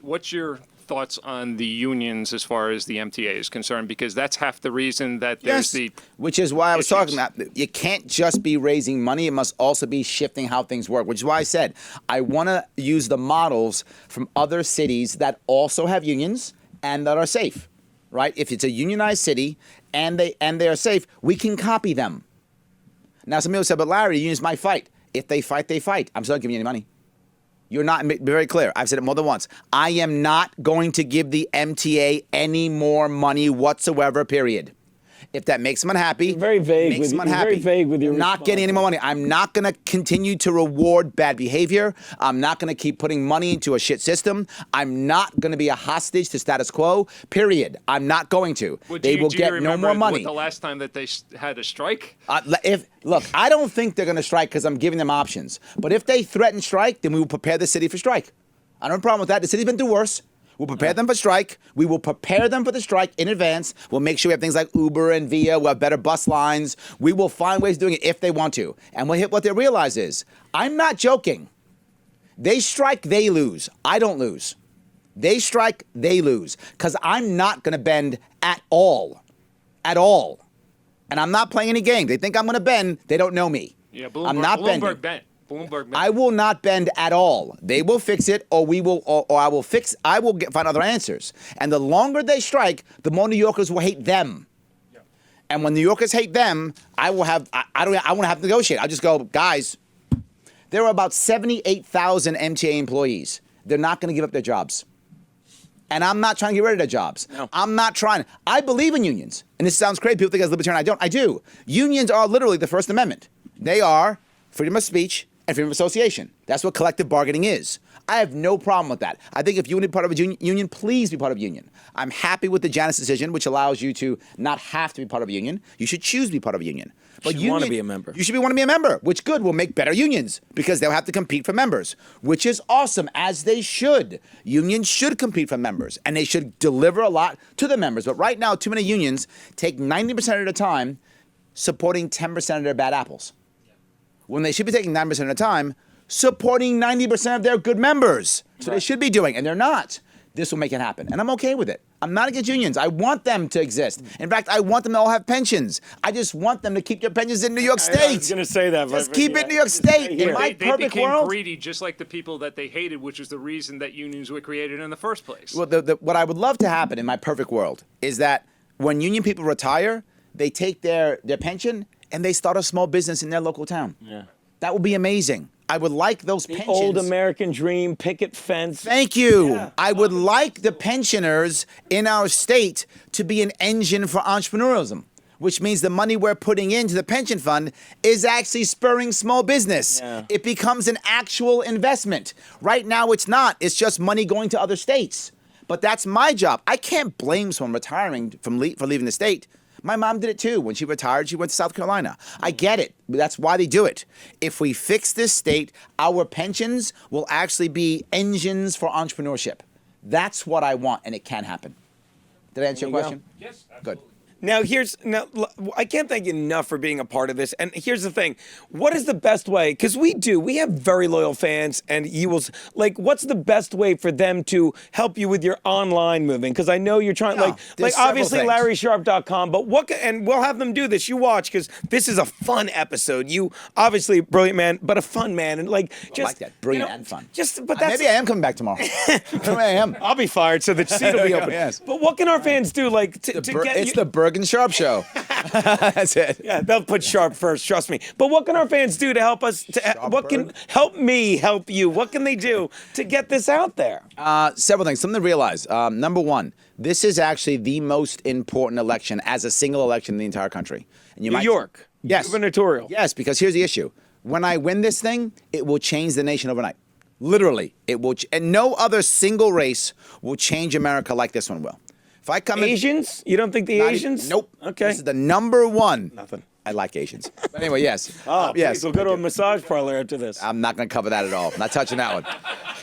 What's your thoughts on the unions as far as the MTA is concerned? Because that's half the reason that there's Yes, which is why I was issues. talking about, you can't just be raising money, it must also be shifting how things work, which is why I said I want to use the models from other cities that also have unions and that are safe, right? If it's a unionized city and they are safe, we can copy them. Now, some people say, but Larry, unions might fight. If they fight, they fight. I'm still not giving you any money. You're not, be very clear. I've said it more than once. I am not going to give the MTA any more money whatsoever, period. If that makes them unhappy, Very vague makes with- them you're unhappy. very vague with your I'm not getting any more money. I'm not going to continue to reward bad behavior. I'm not going to keep putting money into a shit system. I'm not going to be a hostage to status quo, period. I'm not going to. Well, they will do get you no remember more money. The last time that they had a strike? Look, I don't think they're going to strike because I'm giving them options. But if they threaten strike, then we will prepare the city for strike. I don't have a problem with that. The city's been through worse. We'll prepare them for strike. We will prepare them for the strike in advance. We'll make sure we have things like Uber and Via. We'll have better bus lines. We will find ways of doing it if they want to. And what they realize is, I'm not joking. They strike, they lose. I don't lose. They strike, they lose. Because I'm not going to bend at all. At all. And I'm not playing any games. They think I'm going to bend. They don't know me. Yeah, Bloomberg, I'm not bending. Bloomberg bent. Bloomberg bent. I will not bend at all. They will fix it, or we will, or I will fix. I will find other answers. And the longer they strike, the more New Yorkers will hate them. Yeah. And when New Yorkers hate them, I will have. I won't have to negotiate. I'll just go, guys. There are about 78,000 MTA employees. They're not going to give up their jobs. And I'm not trying to get rid of their jobs. No. I'm not trying. I believe in unions. And this sounds crazy. People think as a libertarian, I don't. I do. Unions are literally the First Amendment. They are freedom of speech and freedom of association. That's what collective bargaining is. I have no problem with that. I think if you want to be part of a union, please be part of a union. I'm happy with the Janus decision, which allows you to not have to be part of a union. You should choose to be part of a union. But should wanna be a member. You should want to be a member, which good will make better unions because they'll have to compete for members, which is awesome, as they should. Unions should compete for members, and they should deliver a lot to the members. But right now, too many unions take 90% of the time supporting 10% of their bad apples, when they should be taking 9% of the time supporting 90% of their good members. So they should be doing, and they're not. This will make it happen, and I'm okay with it. I'm not against unions. I want them to exist. In fact, I want them to all have pensions. I just want them to keep their pensions in New York State. I was going to say that. Just but keep it in New York State. In here. my They perfect became world. greedy, just like the people that they hated, which is the reason that unions were created in the first place. Well, what I would love to happen in my perfect world is that when union people retire, they take their pension and they start a small business in their local town. Yeah. That would be amazing. I would like those The pensions. old American dream, picket fence. Thank you. Yeah. I would like the pensioners in our state to be an engine for entrepreneurialism, which means the money we're putting into the pension fund is actually spurring small business. Yeah. It becomes an actual investment. Right now, it's not. It's just money going to other states. But that's my job. I can't blame someone retiring for leaving the state. My mom did it too. When she retired, she went to South Carolina. I get it. That's why they do it. If we fix this state, our pensions will actually be engines for entrepreneurship. That's what I want, and it can happen. Did I answer your question? Yes, absolutely. Good. Now, I can't thank you enough for being a part of this. And here's the thing. What is the best way? Because we have very loyal fans, and you will, what's the best way for them to help you with your online moving? Because I know you're trying, there's obviously several things. LarrySharpe.com, but and we'll have them do this. You watch, because this is a fun episode. You, obviously, brilliant man, but a fun man. And I like that. Brilliant and fun. But that's, Maybe I am coming back tomorrow. Maybe I am. I'll be fired, so the seat will be open. Yes. But what can our fans do, to get It's you? the Berg and Sharpe show. That's it. Yeah, they'll put Sharpe first, trust me. But what can our fans do to help us? What can help me help you? What can they do to get this out there? Several things. Something to realize. Number one, this is actually the most important election as a single election in the entire country. And New York. Yes. Gubernatorial. Yes, because here's the issue. When I win this thing, it will change the nation overnight. Literally, it will. And no other single race will change America like this one will. If I come Asians? You don't think the Asians? Nope. Okay. This is the number one. Nothing. I like Asians. But anyway, yes. Yes. Yes. We'll go to a massage parlor after this. I'm not going to cover that at all. Not touching that one.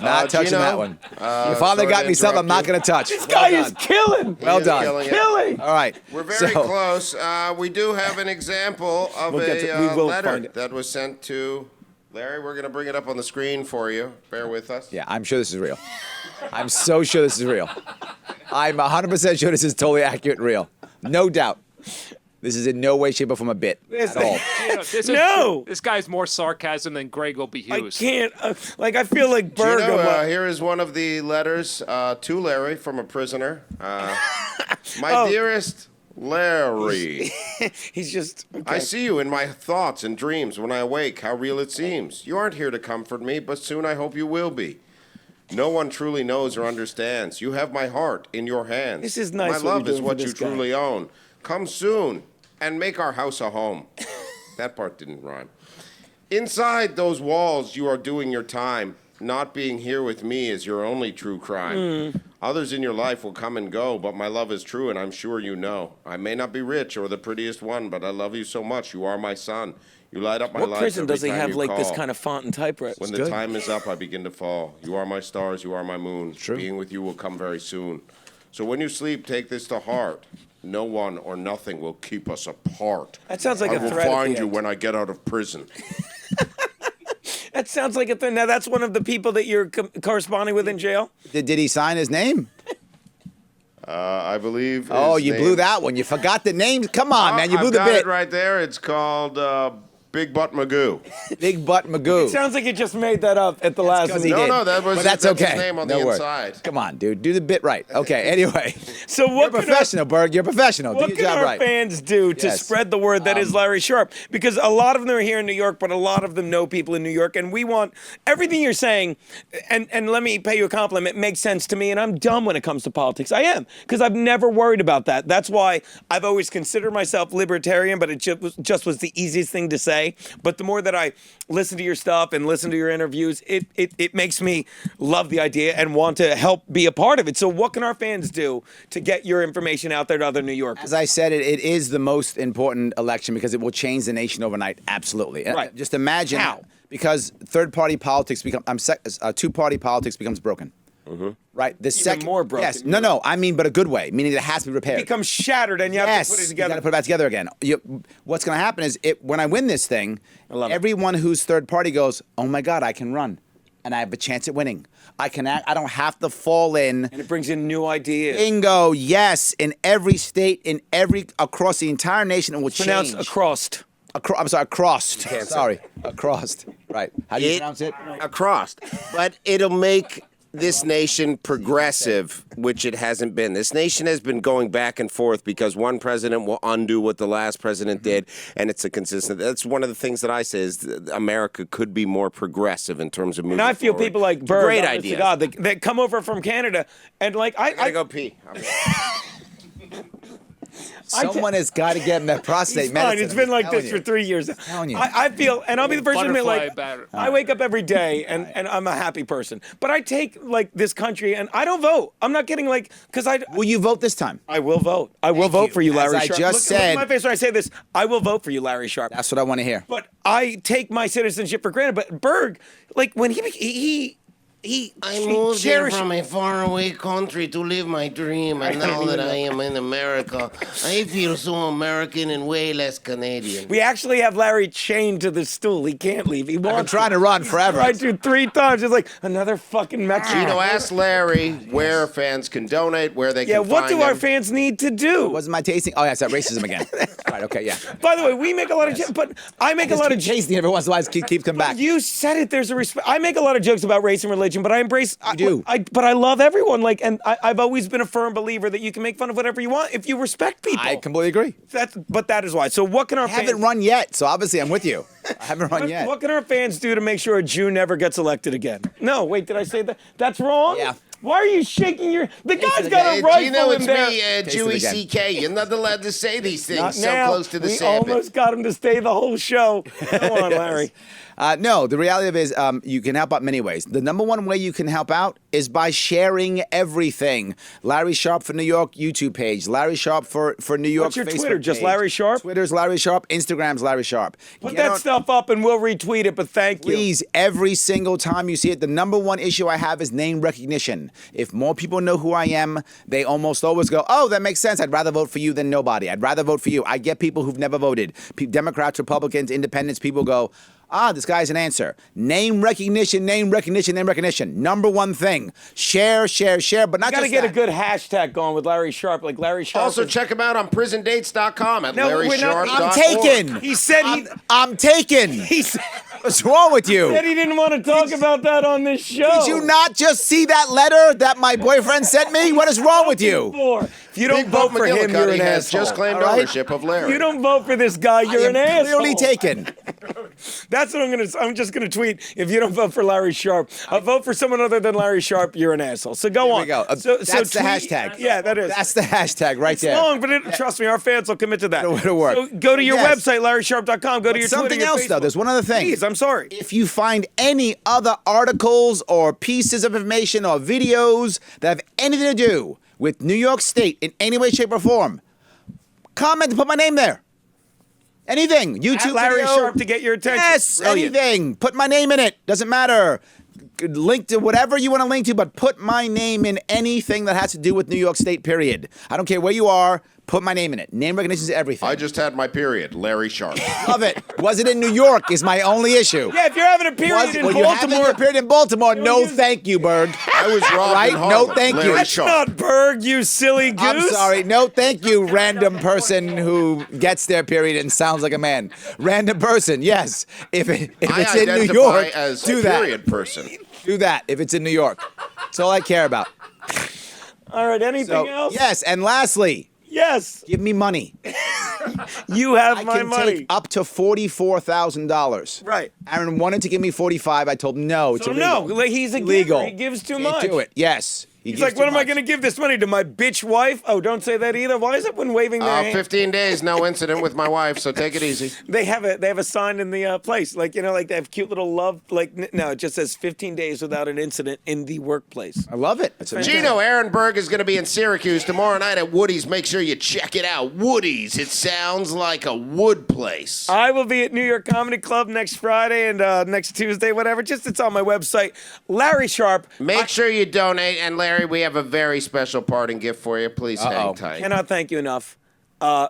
Not touching Geno, that one. Your father sorry got to me something I'm interrupt not going to touch. This guy is killing. Well He is done. killing it. Killing. All right. We're very So- close. We do have an example of We'll get to- we a will letter find it. that was sent to Larry. We're going to bring it up on the screen for you. Bear with us. Yeah, I'm sure this is real. I'm so sure this is real. I'm 100% sure this is totally accurate and real. No doubt. This is in no way, shape, or form a bit at all. This guy's more sarcasm than Greg will be I Hughes. can't. I feel like Berg. Geno, here is one of the letters to Larry from a prisoner. My dearest Larry, He's just. Okay. I see you in my thoughts and dreams when I awake. How real it seems. You aren't here to comfort me, but soon I hope you will be. No one truly knows or understands. You have my heart in your hands. This is nice My what you're love is doing what for you this guy. truly own. Come soon and make our house a home. That part didn't rhyme. Inside those walls, you are doing your time. Not being here with me is your only true crime. Others in your life will come and go, but my love is true, and I'm sure you know. I may not be rich or the prettiest one, but I love you so much. You are my son. You light up my What life prison every does he time have you this call. kind of font and typewriter? When the time is up, I begin to fall. You are my stars, you are my moon. True. Being with you will come very soon. So when you sleep, take this to heart. No one or nothing will keep us apart. That sounds like I a will threat at find the you end. when I get out of prison. That sounds like a thing. Now that's one of the people that you're corresponding with in jail. Did he sign his name? I believe. Oh, his you name- blew that one. You forgot the name. Come on, man. You blew I've the got bit. it right there. It's called Big Butt Magoo. Big Butt Magoo. Sounds like you just made that up at the last 'cause he meeting. did. No, that was But that's his okay. name on No the worries. inside. Come on, dude. Do the bit right. Okay, anyway. So You're what can professional, Berg. You're professional. Do What your can job our right. fans do to Yes. spread the word that is Larry Sharpe? Because a lot of them are here in New York, but a lot of them know people in New York, and we want everything you're saying. And let me pay you a compliment. It makes sense to me, and I'm dumb when it comes to politics. I am, because I've never worried about that. That's why I've always considered myself libertarian, but it just was the easiest thing to say. But the more that I listen to your stuff and listen to your interviews, it makes me love the idea and want to help be a part of it. So what can our fans do to get your information out there to other New Yorkers? As I said, it is the most important election because it will change the nation overnight. Absolutely. Right. Just imagine How? because two-party politics becomes broken. Right. The second more broken. Yes. No. I mean, but a good way, meaning it has to be repaired. It becomes shattered, and you have Yes, to put it you together. got to put it back together again. What's going to happen is when I win this thing, love it. everyone who's third party goes, "Oh my God, I can run, and I have a chance at winning. I can act. I don't have to fall in." And it brings in new ideas. Bingo! Yes, in every state, across the entire nation, it will Pronounced change. across. I'm sorry, across. Sorry, across. Right. How do you It- pronounce it? Across. But it'll make this nation progressive, which it hasn't been. This nation has been going back and forth because one president will undo what the last president did, and it's a consistent. That's one of the things that I say is that America could be more progressive in terms of moving And I feel forward. people like Berg, Great honest to idea. God, that come over from Canada, and like I gotta go pee. Someone has got to get him that prostate It's fine. medicine. It's been I'm like telling this you. for 3 years. telling you. I feel, and I'll be the first to admit, like, Butterfly batter. I wake up every day and I'm a happy person. But I take like this country and I don't vote. I'm not kidding, like, because Will you vote this time? I will vote. I will vote you. for you, Larry As I Sharpe. just Look said- at my face when I say this. I will vote for you, Larry Sharpe. That's what I want to hear. But I take my citizenship for granted. But Berg, like when I moved here cherished- from a faraway country to live my dream, and now that I am in America, I feel so American and way less Canadian. We actually have Larry chained to the stool. He can't leave. He I've been wants trying to run forever. I do 3 times. It's like another fucking Mexican. Gino, ask Larry where fans can donate, where they Yeah, can what find do our them. fans need to do? Wasn't my tasting? Oh, yeah, it's that racism again. Right, okay, yeah. By the way, we make a lot of jokes, but I make a lot of Keep chasing every once in a while. Keep coming back. You said it. There's a respect. I make a lot of jokes about race and religion, but I embrace. do. But I love everyone. Like, and I've always been a firm believer that you can make fun of whatever you want if you respect people. I completely agree. But that is why. So what can our I haven't fans? run yet, so obviously I'm with you. I haven't run yet. What can our fans do to make sure a Jew never gets elected again? No, wait, did I say that? That's wrong. Yeah. Why are you shaking your? The guy's it got a again. rifle Gino, in it's there. me, Taste it Jewy again. CK. You're not allowed to say these things Not so now. close to the We sandpit. almost got him to stay the whole show. Come on, Larry. No, the reality of it is you can help out many ways. The number one way you can help out is by sharing everything. Larry Sharpe for New York YouTube page. Larry Sharpe for New York What's your Facebook Twitter? Just page. Larry Sharpe? Twitter's Larry Sharpe. Instagram's Larry Sharpe. Put Get that on- stuff up and we'll retweet it, but thank you. Please, every single time you see it, the number one issue I have is name recognition. If more people know who I am, they almost always go, oh, that makes sense. I'd rather vote for you than nobody. I'd rather vote for you. I get people who've never voted. Democrats, Republicans, independents, people go, this guy's an answer. Name recognition, name recognition, name recognition. Number one thing. Share, but not You got to just get that. a good hashtag going with Larry Sharpe, like Larry Sharpe. Also, check him out on prisondates.com at No, we're not- LarrySharpe.org. I'm taken. He said I'm taken. he said What's wrong with you? he didn't want to talk about that on this show. Did you not just see that letter that my boyfriend sent me? What is wrong with you? If you don't Big vote Bob for him, you're McGillicuddy an has asshole. just claimed all right? ownership of Larry. You don't vote for this guy, you're I an am asshole. clearly taken. That's what I'm just gonna tweet. If you don't vote for Larry Sharpe, vote for someone other than Larry Sharpe, you're an asshole. So go on. we go. So That's the tweet- hashtag. Yeah, that is. That's the hashtag right It's there. long, but trust me, our fans will commit to that. It'll work. So go to your Yes. website, LarrySharpe.com. Go to your Something Twitter, your else, though. Facebook. There's one other thing. Please, I'm sorry. If you find any other articles or pieces of information or videos that have anything to do with New York State in any way, shape, or form, comment and put my name there. Anything. YouTube At Larry video. Sharpe to get your attention. Yes, Brilliant. anything. Put my name in it. Doesn't matter. Link to whatever you want to link to, but put my name in anything that has to do with New York State, period. I don't care where you are. Put my name in it. Name recognition is everything. I just had my period. Larry Sharpe. Love it. Was it in New York is my only issue. Yeah, if you're having a period in you having Baltimore, your period in Baltimore? No, use- thank you, Berg. I was robbed Right? in No, Harlem. thank you. Larry that's Sharpe. not Berg, you silly goose. I'm sorry. No, thank you, random person who gets their period and sounds like a man. Random person, yes. If I it's in New identify York, as do a that. period person. Do that if it's in New York. That's all I care about. All right, anything So, else? yes, and lastly, Yes. give me money. You have I my can money. take up to $44,000. Right. Aaron wanted to give me 45. I told him no. It's So illegal. no, like, he's a illegal. giver. He gives too Can't much. do it. Yes. He He's gives like, too what am I much. going to give this money to my bitch wife? Oh, don't say that either. Why is it when waving their hand? 15 days, no incident with my wife, so take it easy. They have a sign in the place, like like they have cute little love. Like no, it just says 15 days without an incident in the workplace. I love it. It's amazing. Gino, Aaron Berg is going to be in Syracuse tomorrow night at Woody's. Make sure you check it out. Woody's. It sounds like a wood place. I will be at New York Comedy Club next Friday and next Tuesday, whatever. Just it's on my website. Larry Sharpe. Make sure you donate. And Larry, we have a very special parting gift for you. Please hang tight. Cannot thank you enough.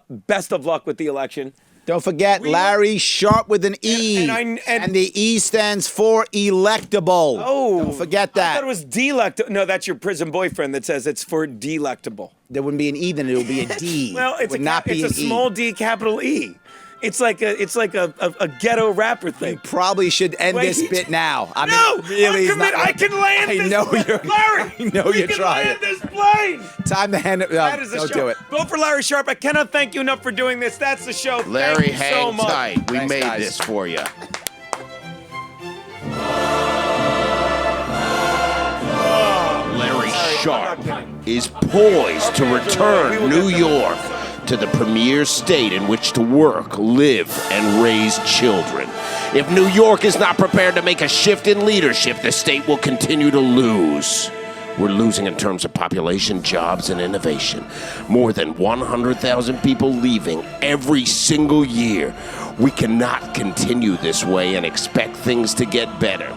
Best of luck with the election. Don't forget Larry Sharpe with an E. and the E stands for electable. Oh, Don't forget I that. thought it was delectable. No, that's your prison boyfriend that says it's for delectable. There wouldn't be an E, then it would be a D. Well, it would not be it's an a small E. D, capital E. It's like a ghetto rapper thing. Probably should end Wait. this bit now. I mean, No, really, I'm committed. I can land I this. know plane. you're. Larry. I know we you're can trying. land this plane. Time to hand it. That is the don't show. do it. Vote for Larry Sharpe. I cannot thank you enough for doing this. That's the show. Larry, thank you so hang much. tight. We Thanks, made guys. this for you. Larry Sharpe is poised to return New York to the premier state in which to work, live, and raise children. If New York is not prepared to make a shift in leadership, the state will continue to lose. We're losing in terms of population, jobs, and innovation. More than 100,000 people leaving every single year. We cannot continue this way and expect things to get better.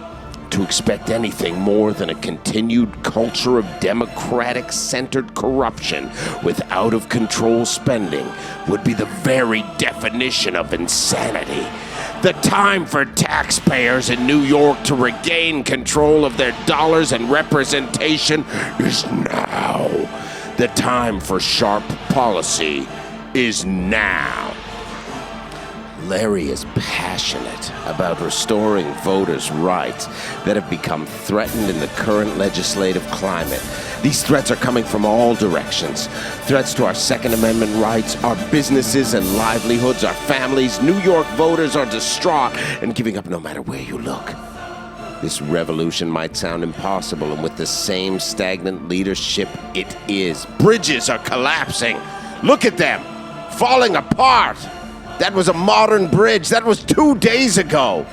To expect anything more than a continued culture of democratic-centered corruption with out-of-control spending would be the very definition of insanity. The time for taxpayers in New York to regain control of their dollars and representation is now. The time for sharp policy is now. Larry is passionate about restoring voters' rights that have become threatened in the current legislative climate. These threats are coming from all directions. Threats to our Second Amendment rights, our businesses and livelihoods, our families. New York voters are distraught and giving up no matter where you look. This revolution might sound impossible, and with the same stagnant leadership, it is. Bridges are collapsing. Look at them, falling apart. That was a modern bridge. That was 2 days ago.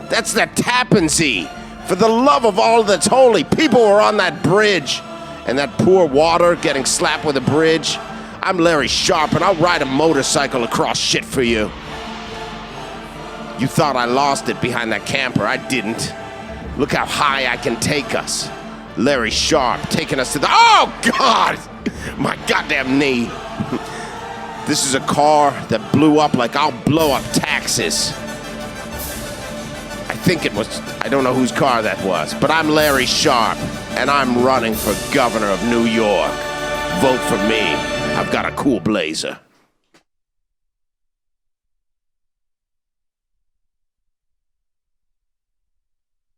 That's the Tappan Zee. For the love of all that's holy, people were on that bridge. And that poor water getting slapped with a bridge. I'm Larry Sharpe, and I'll ride a motorcycle across shit for you. You thought I lost it behind that camper. I didn't. Look how high I can take us. Larry Sharpe taking us to the... Oh, God! My goddamn knee. This is a car that blew up like I'll blow up taxes. I think it was, I don't know whose car that was, but I'm Larry Sharpe, and I'm running for governor of New York. Vote for me. I've got a cool blazer.